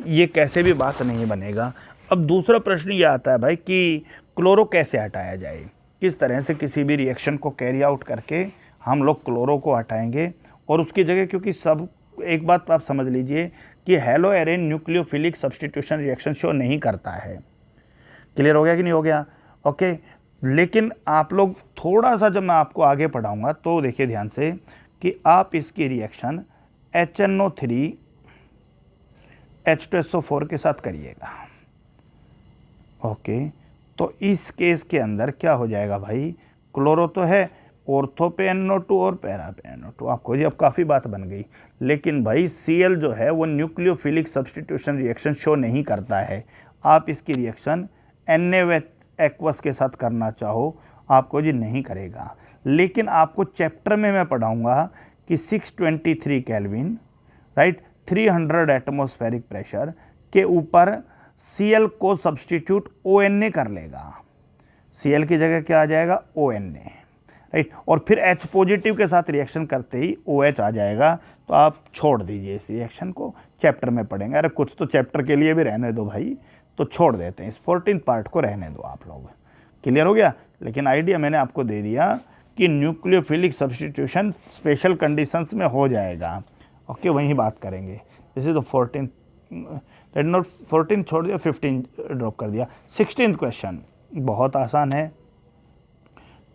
ये कैसे भी बात नहीं बनेगा। अब दूसरा प्रश्न ये आता है भाई कि क्लोरो कैसे हटाया जाए, किस तरह से किसी भी रिएक्शन को कैरी आउट करके हम लोग क्लोरो को हटाएंगे, और उसकी जगह, क्योंकि सब, एक बात आप समझ लीजिए कि hello एरेन nucleophilic substitution reaction show नहीं करता है। क्लियर हो गया कि नहीं हो गया? ओके। लेकिन आप लोग थोड़ा सा, जब मैं आपको आगे पढ़ाऊंगा तो देखिए ध्यान से कि आप इसकी रिएक्शन HNO3 H2SO4 के साथ करिएगा। ओके, तो इस केस के अंदर क्या हो जाएगा भाई, क्लोरो तो है, ऑर्थो पे NO2 और पैरा पे NO2। आपको जी अब काफ़ी बात बन गई। लेकिन भाई Cl जो है वो न्यूक्लियोफिलिक सब्स्टिट्यूशन रिएक्शन शो नहीं करता है। आप इसकी रिएक्शन Na एक्वस के साथ करना चाहो, आपको जी नहीं करेगा। लेकिन आपको चैप्टर में मैं पढ़ाऊंगा कि 623 केल्विन, राइट, 300 एटमॉस्फेरिक प्रेशर के ऊपर Cl को सब्स्टिट्यूट ONA कर लेगा। Cl की जगह क्या आ जाएगा, ONA, राइट। और फिर H पॉजिटिव के साथ रिएक्शन करते ही OH आ जाएगा। तो आप छोड़ दीजिए इस रिएक्शन को, चैप्टर में पढ़ेंगे। अरे कुछ तो चैप्टर के लिए भी रहने दो भाई, तो छोड़ देते हैं, इस 14th पार्ट को रहने दो आप लोग। क्लियर हो गया? लेकिन आइडिया मैंने आपको दे दिया कि न्यूक्लियोफिलिक सब्स्टिट्यूशन स्पेशल कंडीशंस में हो जाएगा। ओके, वहीं बात करेंगे। जैसे तो 14 छोड़ दिया, 15 ड्रॉप कर दिया। 16th क्वेश्चन बहुत आसान है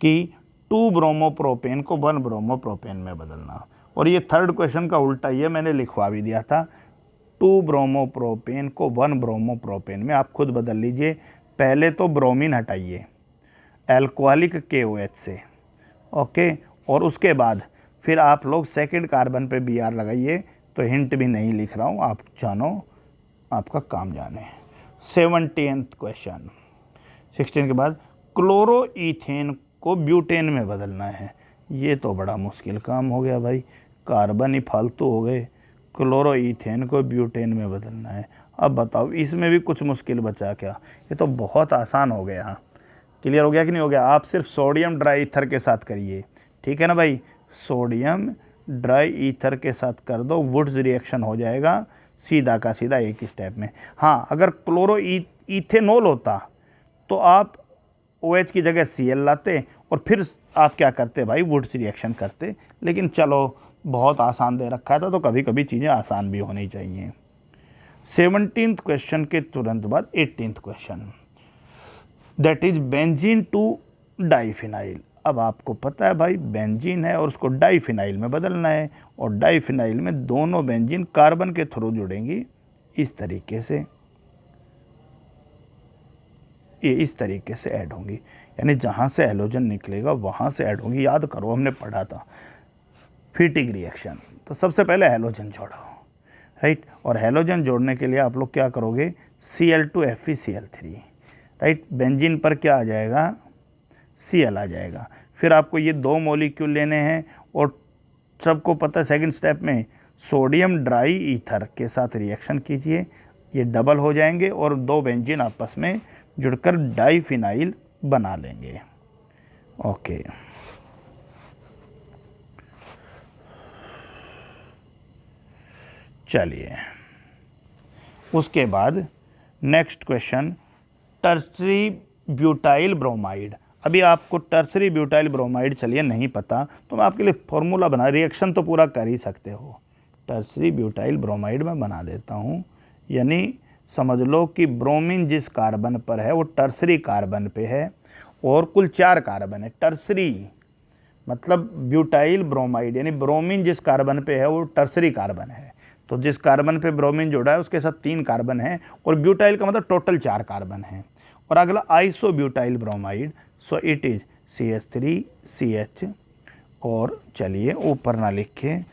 कि 2 ब्रोमोप्रोपेन को 1 ब्रोमोप्रोपेन में बदलना। और ये 3rd क्वेश्चन का उल्टा ही है, मैंने लिखवा भी दिया था। 2 ब्रोमोप्रोपेन को 1 ब्रोमोप्रोपेन में आप खुद बदल लीजिए। पहले तो ब्रोमीन हटाइए एल्कोहलिक KOH से, ओके, और उसके बाद फिर आप लोग सेकंड कार्बन पे Br लगाइए। तो हिंट भी नहीं लिख रहा हूँ, आप जानो, आपका काम जाने। 17th क्वेश्चन, 16 के बाद क्लोरोईथेन को ब्यूटेन में बदलना है। ये तो बड़ा मुश्किल काम हो गया भाई, कार्बन ही फालतू हो गए, क्लोरोईथेन को ब्यूटेन में बदलना है। अब बताओ इसमें भी कुछ मुश्किल बचा क्या? ये तो बहुत आसान हो गया। क्लियर हो गया कि नहीं हो गया? आप सिर्फ सोडियम ड्राई ईथर के साथ करिए, ठीक है ना भाई? सोडियम ड्राई ईथर के साथ कर दो, वुड्स रिएक्शन हो जाएगा सीधा का सीधा एक ही स्टेप में। हाँ, अगर क्लोरो इथेनॉल होता तो आप OH की जगह Cl लाते और फिर आप क्या करते भाई, वुड्स रिएक्शन करते। लेकिन चलो बहुत आसान दे रखा था, तो कभी कभी चीज़ें आसान भी होनी चाहिए। 17th क्वेश्चन के तुरंत बाद 18th question, that is benzene to diphenyl. अब आपको पता है भाई बेंजीन है और उसको डाइफिनाइल में बदलना है, और डाइफिनाइल में दोनों बेंजीन कार्बन के थ्रू जुड़ेंगी इस तरीके से, ये इस तरीके से ऐड होंगी, यानी जहाँ से हैलोजन निकलेगा वहाँ से ऐड होंगी। याद करो, हमने पढ़ा था फीटिंग रिएक्शन। तो सबसे पहले हैलोजन जोड़ो, राइट, और हैलोजन जोड़ने के लिए आप लोग क्या करोगे, Cl2FeCl3, राइट। बेंजीन पर क्या आ जाएगा, Cl आ जाएगा। फिर आपको ये 2 मॉलिक्यूल लेने हैं, और सबको पता है सेकंड स्टेप में सोडियम ड्राई ईथर के साथ रिएक्शन कीजिए, ये डबल हो जाएंगे और 2 बेंजीन आपस में जुड़कर डाइफिनाइल बना लेंगे। ओके, चलिए उसके बाद next question, tertiary butyl bromide. अभी आपको टर्सरी ब्यूटाइल ब्रोमाइड चलिए नहीं पता, तो मैं आपके लिए फॉर्मूला बना, रिएक्शन तो पूरा कर ही सकते हो। टर्सरी ब्यूटाइल ब्रोमाइड में बना देता हूँ, यानी समझ लो कि ब्रोमीन जिस कार्बन पर है वो टर्सरी कार्बन पे है, और कुल 4 कार्बन है। टर्सरी मतलब ब्यूटाइल ब्रोमाइड, यानी ब्रोमीन जिस कार्बन पे है वो टर्सरी कार्बन है। तो जिस कार्बन पे ब्रोमीन जुड़ा है उसके साथ 3 कार्बन हैं, और ब्यूटाइल का मतलब टोटल 4 कार्बन हैं। और अगला iso butyl bromide, so it is CH3CH, और चलिए ऊपर ना लिखे,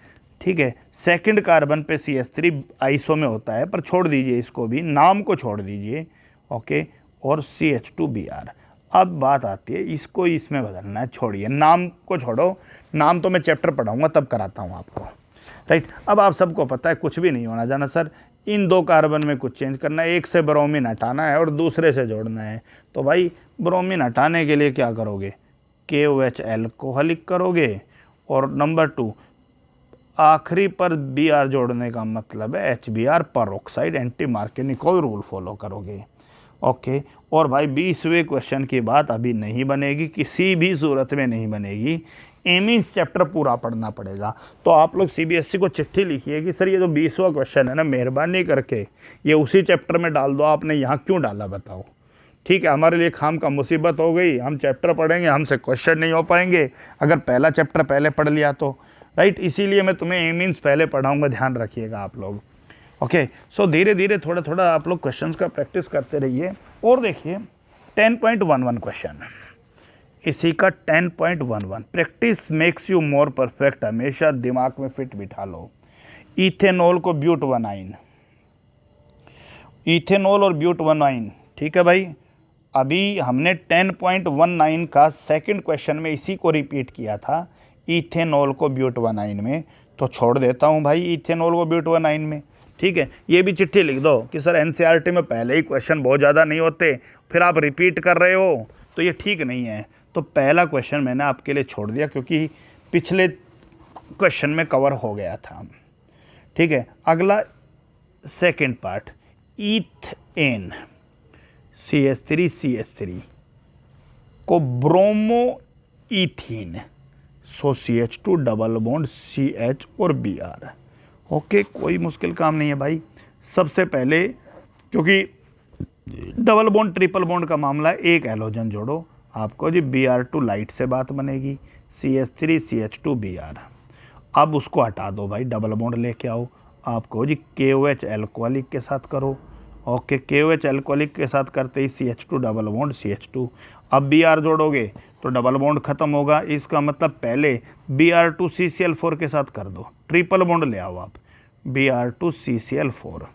ठीक है। सेकंड कार्बन पे CH3 आइसो में होता है, पर छोड़ दीजिए इसको भी, नाम को छोड़ दीजिए, ओके, और CH2Br। अब बात आती है इसको इसमें बदलना है, छोड़िए नाम को, छोड़ो नाम तो मैं चैप्टर पढ़ाऊँगा तब कराता हूँ आपको, राइट। अब आप सबको पता है कुछ भी नहीं होना जाना सर, इन 2 कार्बन में कुछ चेंज करना है, एक से ब्रोमीन हटाना है और दूसरे से जोड़ना है। तो भाई ब्रोमीन हटाने के लिए क्या करोगे, KOH एल्कोहलिक करोगे, और नंबर 2 आखिरी पर Br जोड़ने का मतलब है HBr peroxide, anti Markovnikov rule follow करोगे, ओके। और भाई 20वें क्वेश्चन की बात अभी नहीं बनेगी, किसी भी सूरत में नहीं बनेगी। एमीन्स चैप्टर पूरा पढ़ना पड़ेगा। तो आप लोग सीबीएसई को चिट्ठी लिखिए कि सर ये जो 20वां क्वेश्चन है ना, मेहरबानी करके ये उसी चैप्टर में डाल दो, आपने यहाँ क्यों डाला बताओ। ठीक है, हमारे लिए खाम का मुसीबत हो गई, हम चैप्टर पढ़ेंगे, हमसे क्वेश्चन नहीं हो पाएंगे अगर पहला चैप्टर पहले पढ़ लिया तो, राइट। इसीलिए मैं तुम्हें एमीन्स पहले पढ़ाऊँगा, ध्यान रखिएगा आप लोग। ओके, सो धीरे धीरे थोड़ा थोड़ा आप लोग क्वेश्चंस का प्रैक्टिस करते रहिए। और देखिए 10.11 क्वेश्चन इसी का 10.11, practice makes you more perfect, हमेशा दिमाग में फिट बिठा लो। इथेनॉल को ब्यूटवनाइन, इथेनॉल और ब्यूटवनाइन, ठीक है भाई। अभी हमने 10.19 का सेकंड क्वेश्चन में इसी को रिपीट किया था, इथेनॉल को ब्यूटवनाइन में, तो छोड़ देता हूँ भाई इथेनॉल को ब्यूटवनाइन में। ठीक है, ये भी चिट्ठी लिख दो कि सर एनसीईआरटी में पहले ही क्वेश्चन बहुत ज़्यादा नहीं होते, फिर आप रिपीट कर रहे हो, तो ये ठीक नहीं है। तो पहला क्वेश्चन मैंने आपके लिए छोड़ दिया क्योंकि पिछले क्वेश्चन में कवर हो गया था। ठीक है, अगला सेकंड पार्ट, ईथेन CH3 को ब्रोमो ईथीन, सो CH2 डबल बॉन्ड CH और Br। ओके, कोई मुश्किल काम नहीं है भाई। सबसे पहले क्योंकि डबल बॉन्ड ट्रिपल बॉन्ड का मामला, एक हैलोजन जोड़ो, आपको जी Br2 लाइट से बात बनेगी, CH3 CH2 Br। अब उसको हटा दो भाई, डबल बॉन्ड लेके आओ, आपको जी KOH एल्कोहलिक के साथ करो। ओके, KOH एल्कोहलिक के साथ करते ही CH2 डबल बॉन्ड CH2। अब Br जोड़ोगे तो डबल बॉन्ड खत्म होगा, इसका मतलब पहले Br2 CCl4 के साथ कर दो, ट्रिपल बॉन्ड ले आओ आप, Br2 CCl4,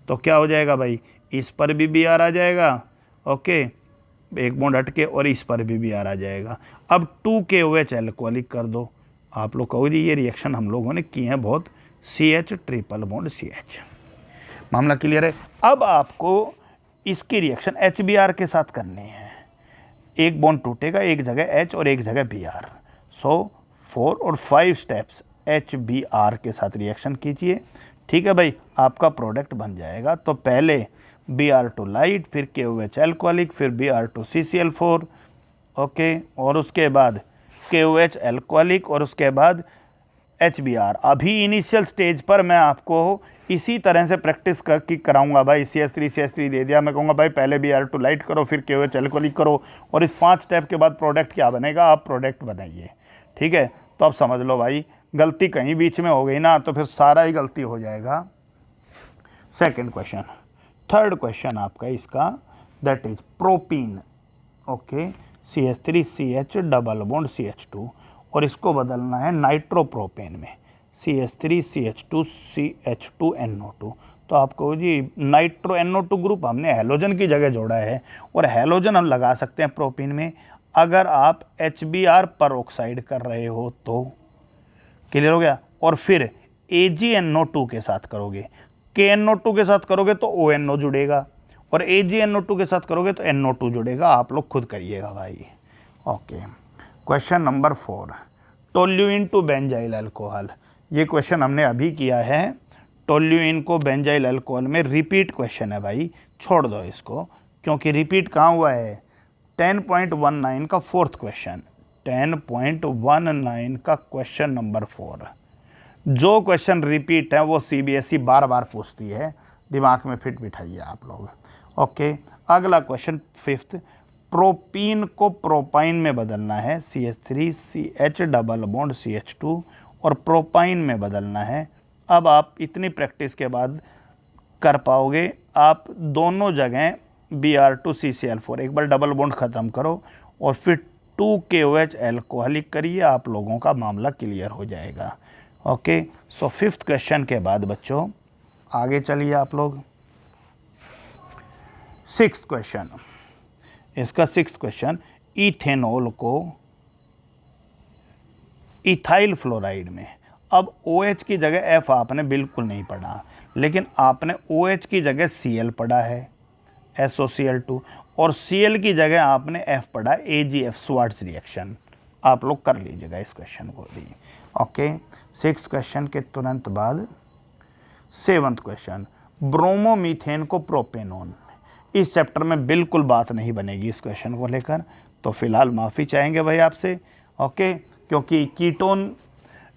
तो क्या हो जाएगा भाई, इस पर भी Br आ जाएगा। ओके, एक बॉन्ड हटके, और इस पर भी Br आ जाएगा। अब 2 KOH एल्कोहलिक कर दो, आप लोग कहो जी ये रिएक्शन हम लोगों ने किए हैं बहुत, CH ट्रिपल बॉन्ड CH, मामला क्लियर है। अब आपको इसकी रिएक्शन HBr के साथ करनी है, एक बॉन्ड टूटेगा, एक जगह H और एक जगह Br, सो 4 और 5 स्टेप्स HBr के साथ रिएक्शन कीजिए। ठीक है भाई, आपका प्रोडक्ट बन जाएगा। तो पहले Br2 लाइट, फिर KOH एल्कोहलिक, फिर Br2 CCl4, ओके, और उसके बाद KOH एल्कोहलिक, और उसके बाद HBr। अभी इनिशियल स्टेज पर मैं आपको इसी तरह से प्रैक्टिस कराऊंगा भाई। CH3 दे दिया, मैं कहूँगा भाई पहले Br2 लाइट करो, फिर KOH एल्कोहलिक करो, और इस 5 स्टेप के बाद प्रोडक्ट क्या बनेगा, आप प्रोडक्ट बनाइए। ठीक है, तो अब समझ लो भाई, गलती कहीं बीच में हो गई ना तो फिर सारा ही गलती हो जाएगा। सेकंड क्वेश्चन, थर्ड क्वेश्चन आपका इसका, that is propene. Okay, CH3CH double bond CH2, और इसको बदलना है नाइट्रोप्रोपेन में, CH3CH2CH2NO2। तो आपको जी नाइट्रो NO2 ग्रुप हमने हैलोजन की जगह जोड़ा है, और हैलोजन हम लगा सकते हैं प्रोपीन में अगर आप HBr परऑक्साइड कर रहे हो तो। क्लियर हो गया। और फिर AgNO2 के साथ करोगे, KNO2 के साथ करोगे तो ONO जुड़ेगा, और AgNO2 के साथ करोगे तो NO2 जुड़ेगा। आप लोग खुद करिएगा भाई। Okay, question number 4, toluene to benzyl alcohol. ये क्वेश्चन हमने अभी किया है, टोल्यूइन को बेंजाइल अल्कोहल में रिपीट क्वेश्चन है भाई, छोड़ दो इसको, क्योंकि रिपीट कहाँ हुआ है, 10.19 का फोर्थ क्वेश्चन, 10.19 का क्वेश्चन नंबर 4। जो क्वेश्चन रिपीट है वो CBSE बार बार पूछती है, दिमाग में फिट बिठाइए आप लोग। ओके, अगला क्वेश्चन 5th, प्रोपीन को प्रोपाइन में बदलना है, CH3CH डबल बॉन्ड CH2, और प्रोपाइन में बदलना है। अब आप इतनी प्रैक्टिस के बाद कर पाओगे, आप दोनों जगह Br2 CCl4, एक बार डबल बॉन्ड ख़त्म करो और फिर 2 KOH एल्कोहलिक करिए, आप लोगों का मामला क्लियर हो जाएगा। ओके, सो 5th क्वेश्चन के बाद बच्चों आगे चलिए आप लोग। 6th क्वेश्चन, इसका 6th क्वेश्चन, इथेनॉल को इथाइल फ्लोराइड में। अब OH की जगह F आपने बिल्कुल नहीं पढ़ा, लेकिन आपने OH की जगह Cl पढ़ा है, SOCl2, और Cl की जगह आपने F पढ़ा, AgF, स्वार्ट्स रिएक्शन। आप लोग कर लीजिएगा इस क्वेश्चन को भी। ओके, 6th क्वेश्चन के तुरंत बाद 7th क्वेश्चन, ब्रोमोमीथेन को प्रोपेनॉन। इस चैप्टर में बिल्कुल बात नहीं बनेगी इस क्वेश्चन को लेकर, तो फिलहाल माफ़ी चाहेंगे भाई आपसे। ओके, क्योंकि कीटोन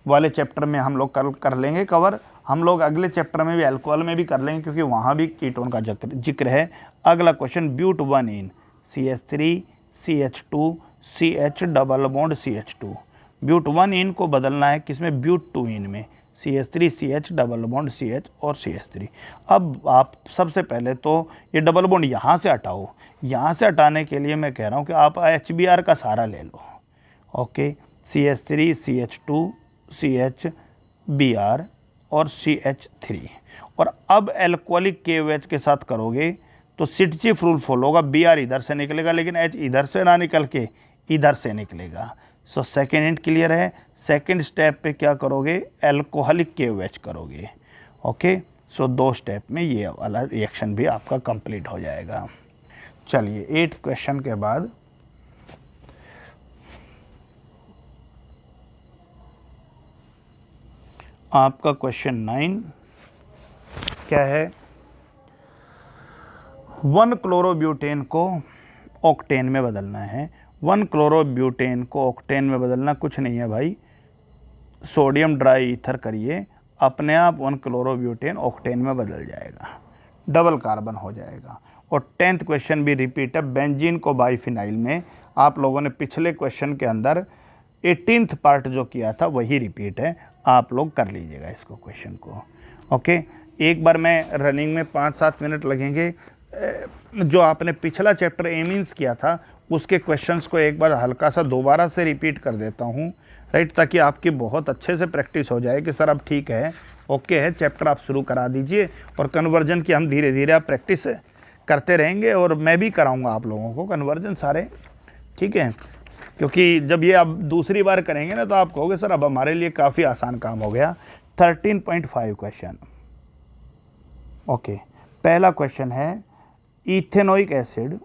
वाले चैप्टर में हम लोग कल कर लेंगे कवर। हम लोग अगले चैप्टर में भी अल्कोहल में भी कर लेंगे, क्योंकि वहाँ भी कीटोन का जिक्र है। अगला question, but 1 ene CH3 CH2 CH double bond CH2। But 1 ene को बदलना है किसमें, ब्यूट 2 इन में, CH3 CH double bond CH और CH3। अब आप सबसे पहले तो ये डबल बॉन्ड यहाँ से हटाओ। यहाँ से हटाने के लिए मैं कह रहा हूँ कि आप HBr का सहारा ले लो। ओके, CH3 CH2 CHBr और CH3। और अब एल्कोहलिक KOH के साथ करोगे तो सिटचिफ रूल फॉलो होगा, Br इधर से निकलेगा लेकिन H इधर से ना निकल के इधर से निकलेगा। सो सेकेंड हिंट क्लियर है। सेकेंड स्टेप पे क्या करोगे, एल्कोहलिक KOH करोगे। ओके, सो 2 स्टेप में ये वाला रिएक्शन भी आपका कंप्लीट हो जाएगा। चलिए 8th क्वेश्चन के बाद आपका क्वेश्चन 9 क्या है, 1 क्लोरोब्यूटेन को ऑक्टेन में बदलना है। 1 क्लोरोब्यूटेन को ऑक्टेन में बदलना कुछ नहीं है भाई, सोडियम ड्राई ईथर करिए, अपने आप 1 क्लोरोब्यूटेन ऑक्टेन में बदल जाएगा, डबल कार्बन हो जाएगा। और 10th क्वेश्चन भी रिपीट है, बेंजीन को बाइफिनाइल में। आप लोगों ने पिछले क्वेश्चन के अंदर 18th पार्ट जो किया था वही रिपीट है, आप लोग कर लीजिएगा इसको क्वेश्चन को। ओके, एक बार मैं रनिंग में 5-7 मिनट लगेंगे। जो आपने पिछला चैप्टर एमीन्स किया था उसके क्वेश्चंस को एक बार हल्का सा दोबारा से रिपीट कर देता हूँ, राइट, ताकि आपकी बहुत अच्छे से प्रैक्टिस हो जाए कि सर अब ठीक है, ओके है, चैप्टर आप शुरू करा दीजिए। और कन्वर्जन की हम धीरे धीरे आप प्रैक्टिस करते रहेंगे और मैं भी कराऊँगा आप लोगों को कन्वर्जन सारे, ठीक है। क्योंकि जब ये आप दूसरी बार करेंगे ना तो आप कहोगे सर अब हमारे लिए काफ़ी आसान काम हो गया। 13.5 क्वेश्चन। ओके, पहला क्वेश्चन है, इथेनोइक एसिड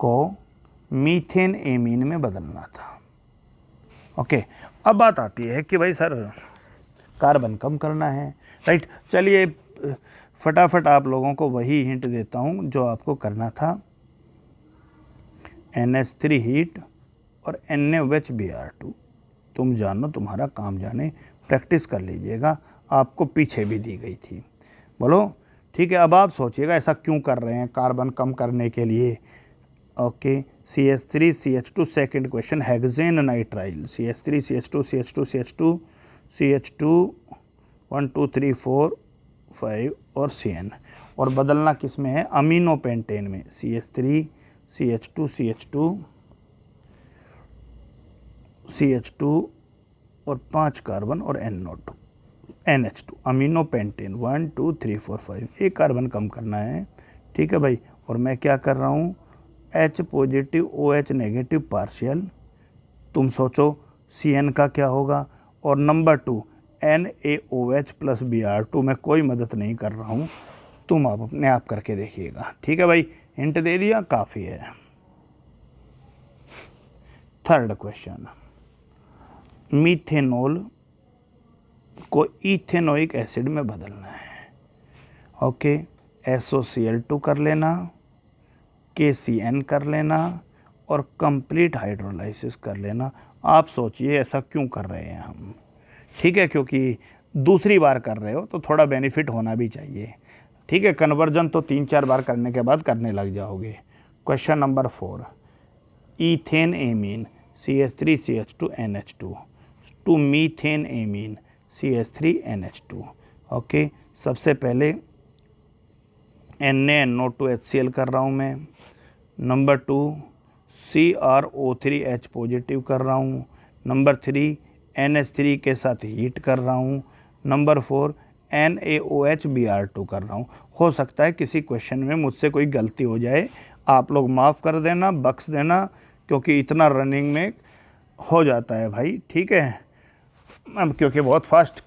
को मीथेन एमीन में बदलना था। ओके, अब बात आती है कि भाई सर कार्बन कम करना है, राइट। चलिए फटाफट आप लोगों को वही हिंट देता हूँ जो आपको करना था। NH3 हीट और NaOH Br2 तुम जानो, तुम्हारा काम जाने, प्रैक्टिस कर लीजिएगा, आपको पीछे भी दी गई थी। बोलो, ठीक है। अब आप सोचिएगा ऐसा क्यों कर रहे हैं कार्बन कम करने के लिए। Okay, CH3 CH2 second question, hexane nitrile, CH3 CH2 CH2 CH2 CH2 1 2 3 4 5 और CN। और बदलना किस में है, अमीनो पेंटेन में, CH3 CH2 CH2 CH2 और 5 कार्बन और NO2 NH2 अमीनो पेंटेन 1 2 3 4 5, एक कार्बन कम करना है, ठीक है भाई। और मैं क्या कर रहा हूँ, H positive OH negative partial, तुम सोचो CN का क्या होगा। और नंबर 2 NaOH प्लस Br2, मैं कोई मदद नहीं कर रहा हूँ, तुम आप अपने आप करके देखिएगा, ठीक है भाई। हिंट दे दिया, काफ़ी है। थर्ड क्वेश्चन, मीथेनॉल को इथेनोइक एसिड में बदलना है। ओके, SOCl2 कर लेना, KCN कर लेना और कंप्लीट हाइड्रोलाइसिस कर लेना। आप सोचिए ऐसा क्यों कर रहे हैं हम, ठीक है, क्योंकि दूसरी बार कर रहे हो तो थोड़ा बेनिफिट होना भी चाहिए, ठीक है। कन्वर्जन तो 3-4 बार करने के बाद करने लग जाओगे। Question number 4, ethane amine CH3 CH2 NH2 to methane amine CH3 NH2। Okay, सबसे पहले NaNO2 HCl कर रहा हूँ मैं। नंबर 2 CrO3H पॉजिटिव कर रहा हूँ। नंबर 3 NH3 के साथ हीट कर रहा हूँ। नंबर 4 NaOH Br2 कर रहा हूँ। हो सकता है किसी क्वेश्चन में मुझसे कोई गलती हो जाए, आप लोग माफ़ कर देना, बख्श देना, क्योंकि इतना रनिंग में हो जाता है भाई, ठीक है। अब क्योंकि बहुत फास्ट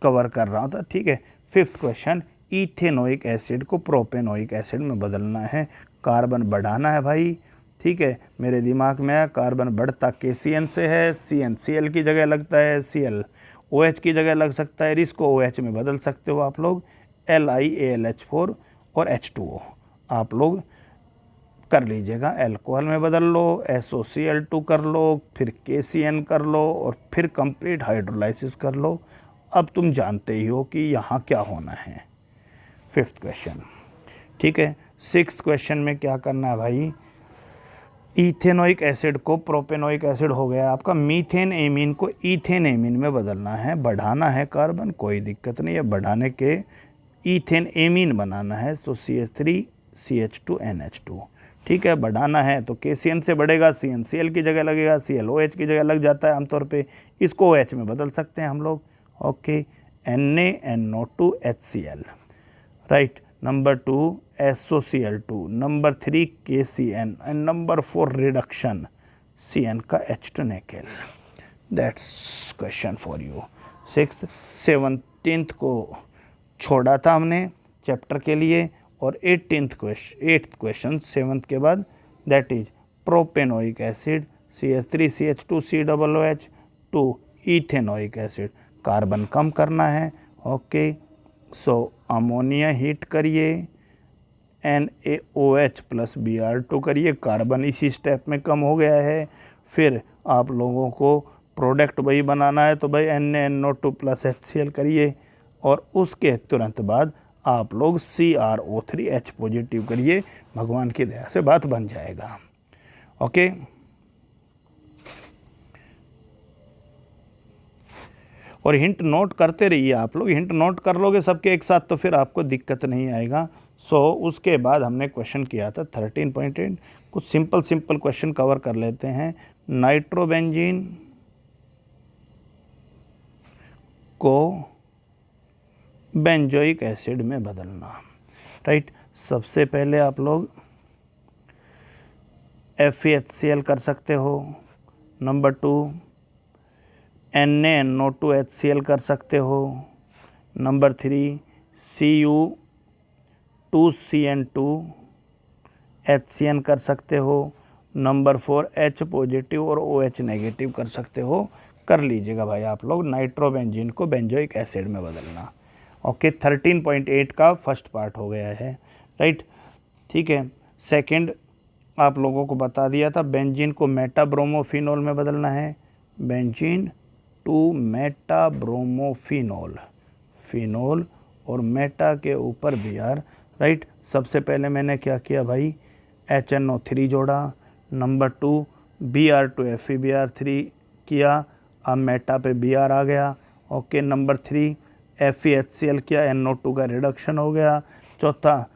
कवर कर रहा था, ठीक है। 5th क्वेश्चन, इथेनोइक एसिड को प्रोपेनोइक एसिड में बदलना है, कार्बन बढ़ाना है भाई, ठीक है। मेरे दिमाग में कार्बन बढ़ता KCN से है, CN Cl की जगह लगता है, Cl OH की जगह लग सकता है, इसको OH में बदल सकते हो आप लोग, LiAlH4 और H2O आप लोग कर लीजिएगा। अल्कोहल में बदल लो, SOCl2 कर लो, फिर KCN कर लो और फिर कंप्लीट हाइड्रोलाइसिस कर लो। अब तुम जानते ही हो कि यहाँ क्या होना है। 5th क्वेश्चन, ठीक है। 6th क्वेश्चन में क्या करना है भाई, इथेनोइक एसिड को प्रोपेनोइक एसिड हो गया आपका, मीथेन एमीन को इथेन एमीन में बदलना है, बढ़ाना है कार्बन, कोई दिक्कत नहीं है, बढ़ाने के इथेन एमीन बनाना है, तो CH3CH2NH2, ठीक है। बढ़ाना है तो KCN से बढ़ेगा, CnCl की जगह लगेगा, ClOH की जगह लग जाता है आमतौर पे, इसको OH में बदल सकते हैं हम लोग, okay. NaNO2HCl, right. Number 2 SOCl2, number 3 KCN and number 4 reduction CN का H2 निकल। That's question for you. 6th 17th को छोड़ा था हमने चैप्टर के लिए, और 8th क्वेश्चन 7th के बाद, that is propanoic acid CH3CH2COOH to ethanoic acid, carbon कम करना है, ओके। सो अमोनिया हीट करिए, NaOH प्लस Br2 करिए, कार्बन इसी स्टेप में कम हो गया है। फिर आप लोगों को प्रोडक्ट वही बनाना है, तो भाई NaNO2 प्लस HCl करिए, और उसके तुरंत बाद आप लोग CrO3H पॉजिटिव करिए, भगवान की दया से बात बन जाएगा, ओके। और हिंट नोट करते रहिए आप लोग, हिंट नोट कर लोगे सबके एक साथ तो फिर आपको दिक्कत नहीं आएगा। सो उसके बाद हमने क्वेश्चन किया था 13.8, कुछ सिंपल क्वेश्चन कवर कर लेते हैं। नाइट्रोबेंजीन को बेंजोइक एसिड में बदलना, राइट। सबसे पहले आप लोग FeHCl कर सकते हो, नंबर 2 NaNO2HCl कर सकते हो, नंबर 3 Cu2CN2HCN कर सकते हो, नंबर 4 H पॉजिटिव और OH नेगेटिव कर सकते हो। कर लीजिएगा भाई आप लोग, नाइट्रोबेंजीन को बेंजोइक एसिड में बदलना, ओके। 13.8 का फर्स्ट पार्ट हो गया है, राइट, ठीक है। सेकंड आप लोगों को बता दिया था, बेंजीन को मेटाब्रोमोफिनोल में बदलना है, बेंजीन टू मेटाब्रोमोफिनोल, फिनोल और मेटा के ऊपर Br, राइट। सबसे पहले मैंने क्या किया भाई, HNO3 जोड़ा, नंबर 2 Br2 FeBr3 किया, अब मेटा पे Br आ गया, ओके। नंबर 3 FeHCl किया, NO2 का रिडक्शन हो गया। चौथा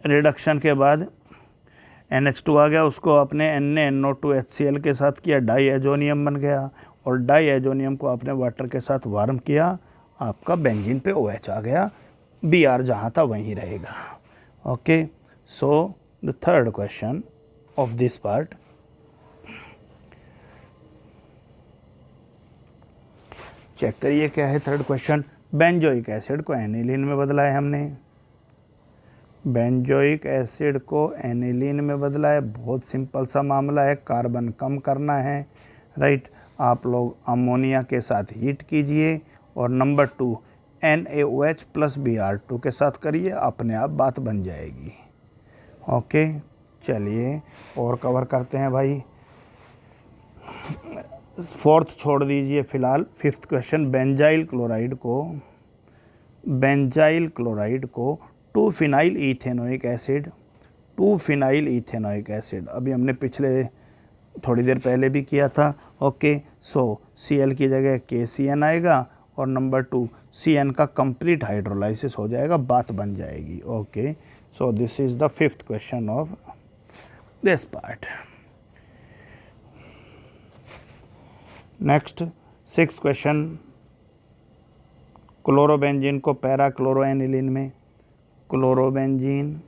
रिडक्शन के बाद NH2 आ गया, उसको अपने NaNO2HCl के साथ किया, डाई एजोनियम बन गया, और डाई एजोनियम को आपने वाटर के साथ वार्म किया, आपका बेंजीन पे OH आ गया, Br जहाँ था वहीं रहेगा, okay. So the third question of this part, check करिए क्या है थर्ड क्वेश्चन। बेंजोइक एसिड को एनिलीन में बदला है हमने, बेंजोइक एसिड को एनिलीन में बदला है, बहुत सिंपल सा मामला है, कार्बन कम करना है, राइट। आप लोग अमोनिया के साथ हीट कीजिए, और नंबर 2 NaOH प्लस Br2 के साथ करिए, अपने आप बात बन जाएगी, ओके। चलिए और कवर करते हैं भाई, 4th छोड़ दीजिए फ़िलहाल। 5th क्वेश्चन, बेंजाइल क्लोराइड को 2-फिनाइल इथेनोइक एसिड, अभी हमने पिछले थोड़ी देर पहले भी किया था, ओके। सो Cl की जगह KCN आएगा, और नंबर 2 CN का कंप्लीट हाइड्रोलाइसिस हो जाएगा, बात बन जाएगी, okay. So this is the 5th question of this part. Next 6th question, chlorobenzene को पैराक्लोरोएनिलीन में, क्लोरोबेंजीन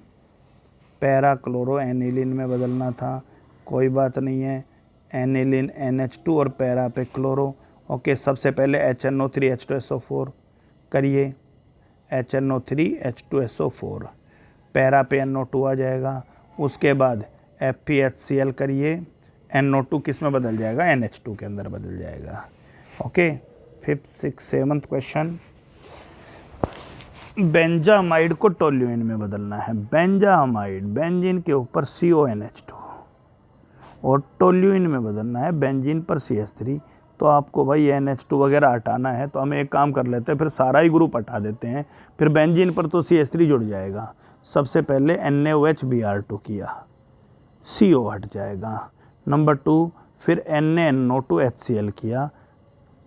पैराक्लोरोएनिलीन में बदलना था, कोई बात नहीं है, एनिलीन NH2 और पैरा पे क्लोरो, ओके। सबसे पहले HNO3 H2SO4 करिए, HNO3 H2SO4, पैरा पे NO2 आ जाएगा, उसके बाद FeHCl करिए, NO2 किस में बदल जाएगा, NH2 के अंदर बदल जाएगा, okay. 5th 6th 7th question, benzamide को टोल्यूइन में बदलना है। बेंजामाइड, बेंजीन के ऊपर CONH2 और टोल्यूइन में बदलना है बेंजीन पर CH3। तो आपको भाई NH2 वगैरह हटाना है, तो हम एक काम कर लेते हैं, फिर सारा ही ग्रुप हटा देते हैं, फिर बेंजीन पर तो CH3 जुड़ जाएगा। सबसे पहले NaOH Br2 किया, CO हट जाएगा। नंबर 2 फिर NaNO2 HCl किया,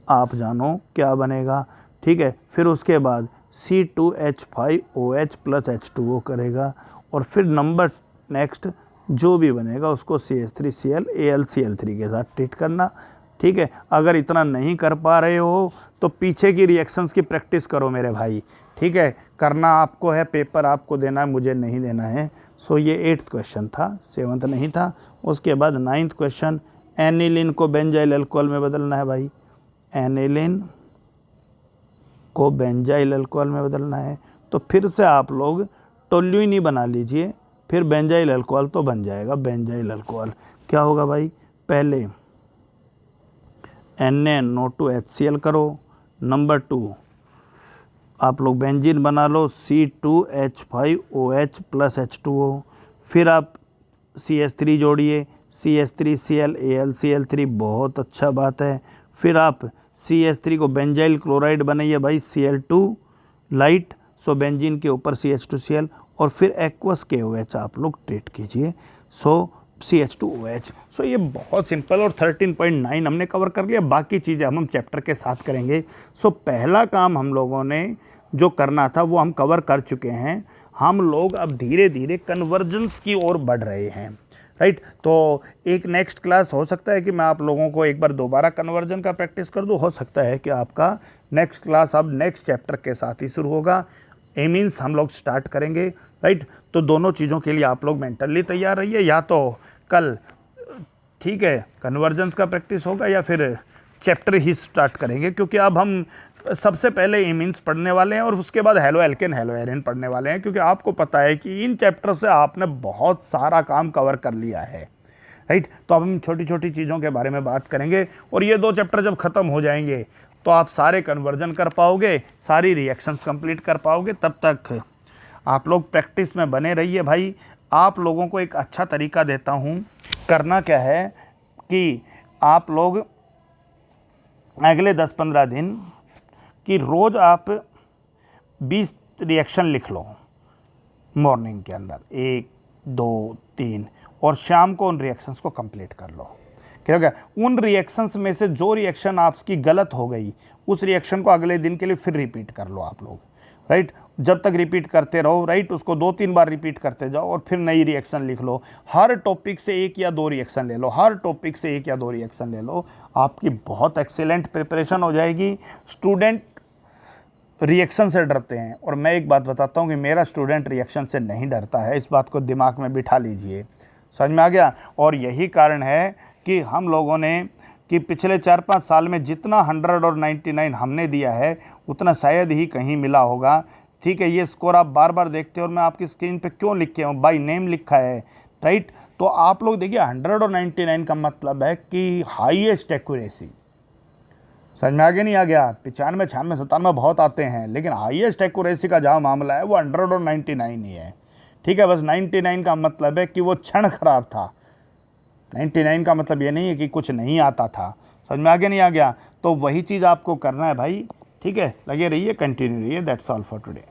आप जानो क्या बनेगा, ठीक है। फिर उसके बाद C2H5OH प्लस H2O करेगा, और फिर नंबर नेक्स्ट जो भी बनेगा उसको CH3Cl AlCl3 के साथ ट्रीट करना, ठीक है। अगर इतना नहीं कर पा रहे हो तो पीछे की रिएक्शंस की प्रैक्टिस करो मेरे भाई, ठीक है। करना आपको है, पेपर आपको देना है, मुझे नहीं देना है। सो ये 8th क्वेश्चन था, 7th नहीं था। उसके बाद 9th क्वेश्चन, एनिलीन को बेंजाइल अल्कोहल में बदलना है भाई, एनिलीन को बेंजाइल अल्कोहल में बदलना है। तो फिर से आप लोग टोल्यूइन ही बना लीजिए, फिर बेंजाइल अल्कोहल तो बन जाएगा। बेंजाइल अल्कोहल क्या होगा भाई, पहले NaNO2 HCl करो, नंबर 2 आप लोग बेंजीन बना लो C2H5OH प्लस H2O, फिर आप CH3 जोड़िए CH3Cl AlCl3, बहुत अच्छा बात है। फिर आप CH3 को बेंजाइल क्लोराइड बनाइए भाई Cl2 लाइट, सो बेंजीन के ऊपर CH2Cl, और फिर एक्वस KOH आप लोग ट्रीट कीजिए, सो CH2OH। सो ये बहुत सिंपल, और 13.9 हमने कवर कर लिया, बाकी चीज़ें हम चैप्टर के साथ करेंगे। सो पहला काम हम लोगों ने जो करना था वो हम कवर कर चुके हैं। हम लोग अब धीरे धीरे कन्वर्जेंस की ओर बढ़ रहे हैं, राइट। तो एक नेक्स्ट क्लास हो सकता है कि मैं आप लोगों को एक बार दोबारा कन्वर्जन का प्रैक्टिस कर दूँ, हो सकता है कि आपका नेक्स्ट क्लास अब नेक्स्ट चैप्टर के साथ ही शुरू होगा। एमीन्स हम लोग स्टार्ट करेंगे, राइट। तो दोनों चीज़ों के लिए आप लोग मेंटली तैयार रहिए, या तो कल ठीक है कन्वर्जेंस का प्रैक्टिस होगा या फिर चैप्टर ही स्टार्ट करेंगे, क्योंकि अब हम सबसे पहले एमीन्स पढ़ने वाले हैं और उसके बाद हेलो एल्केन हेलो एरिन पढ़ने वाले हैं, क्योंकि आपको पता है कि इन चैप्टर से आपने बहुत सारा काम कवर कर लिया है, राइट। तो अब हम छोटी छोटी चीज़ों के बारे में बात करेंगे, और ये 2 चैप्टर जब ख़त्म हो जाएंगे तो आप सारे कन्वर्जन कर पाओगे, सारी रिएक्शंस कंप्लीट कर पाओगे। तब तक आप लोग प्रैक्टिस में बने रहिए भाई। आप लोगों को एक अच्छा तरीका देता हूँ, करना क्या है कि आप लोग अगले 10-15 दिन कि रोज़ आप 20 रिएक्शन लिख लो मॉर्निंग के अंदर, 1, 2, 3, और शाम को उन रिएक्शंस को कंप्लीट कर लो। क्या क्या उन रिएक्शंस में से जो रिएक्शन आपकी गलत हो गई, उस रिएक्शन को अगले दिन के लिए फिर रिपीट कर लो आप लोग, राइट। जब तक रिपीट करते रहो, राइट, उसको 2-3 बार रिपीट करते जाओ, और फिर नई रिएक्शन लिख लो। हर टॉपिक से 1 या 2 रिएक्शन ले लो, हर टॉपिक से 1 या 2 रिएक्शन ले लो, आपकी बहुत एक्सीलेंट प्रिपरेशन हो जाएगी। स्टूडेंट रिएक्शन से डरते हैं, और मैं एक बात बताता हूँ कि मेरा स्टूडेंट रिएक्शन से नहीं डरता है, इस बात को दिमाग में बिठा लीजिए, समझ में आ गया। और यही कारण है कि हम लोगों ने कि पिछले 4-5 साल में जितना 100 और 99 हमने दिया है उतना शायद ही कहीं मिला होगा, ठीक है। ये स्कोर आप बार बार देखते हो, और मैं आपकी स्क्रीन पे क्यों लिखे हूँ, बाय नेम लिखा है, राइट। तो आप लोग देखिए 100 और 99 का मतलब है कि हाईएस्ट एक्यूरेसी, समझ में आगे नहीं आ गया। 95, 96, 97 बहुत आते हैं, लेकिन हाईएस्ट एक्यूरेसी का जहाँ मामला है वो 100 और 99 ही है, ठीक है। बस 99 का मतलब है कि वो क्षण खराब था, 99 का मतलब ये नहीं है कि कुछ नहीं आता था, समझ में आगे नहीं आ गया। तो वही चीज़ आपको करना है भाई, ठीक है। लगे रहिए, कंटिन्यू रहिए। That's all for today.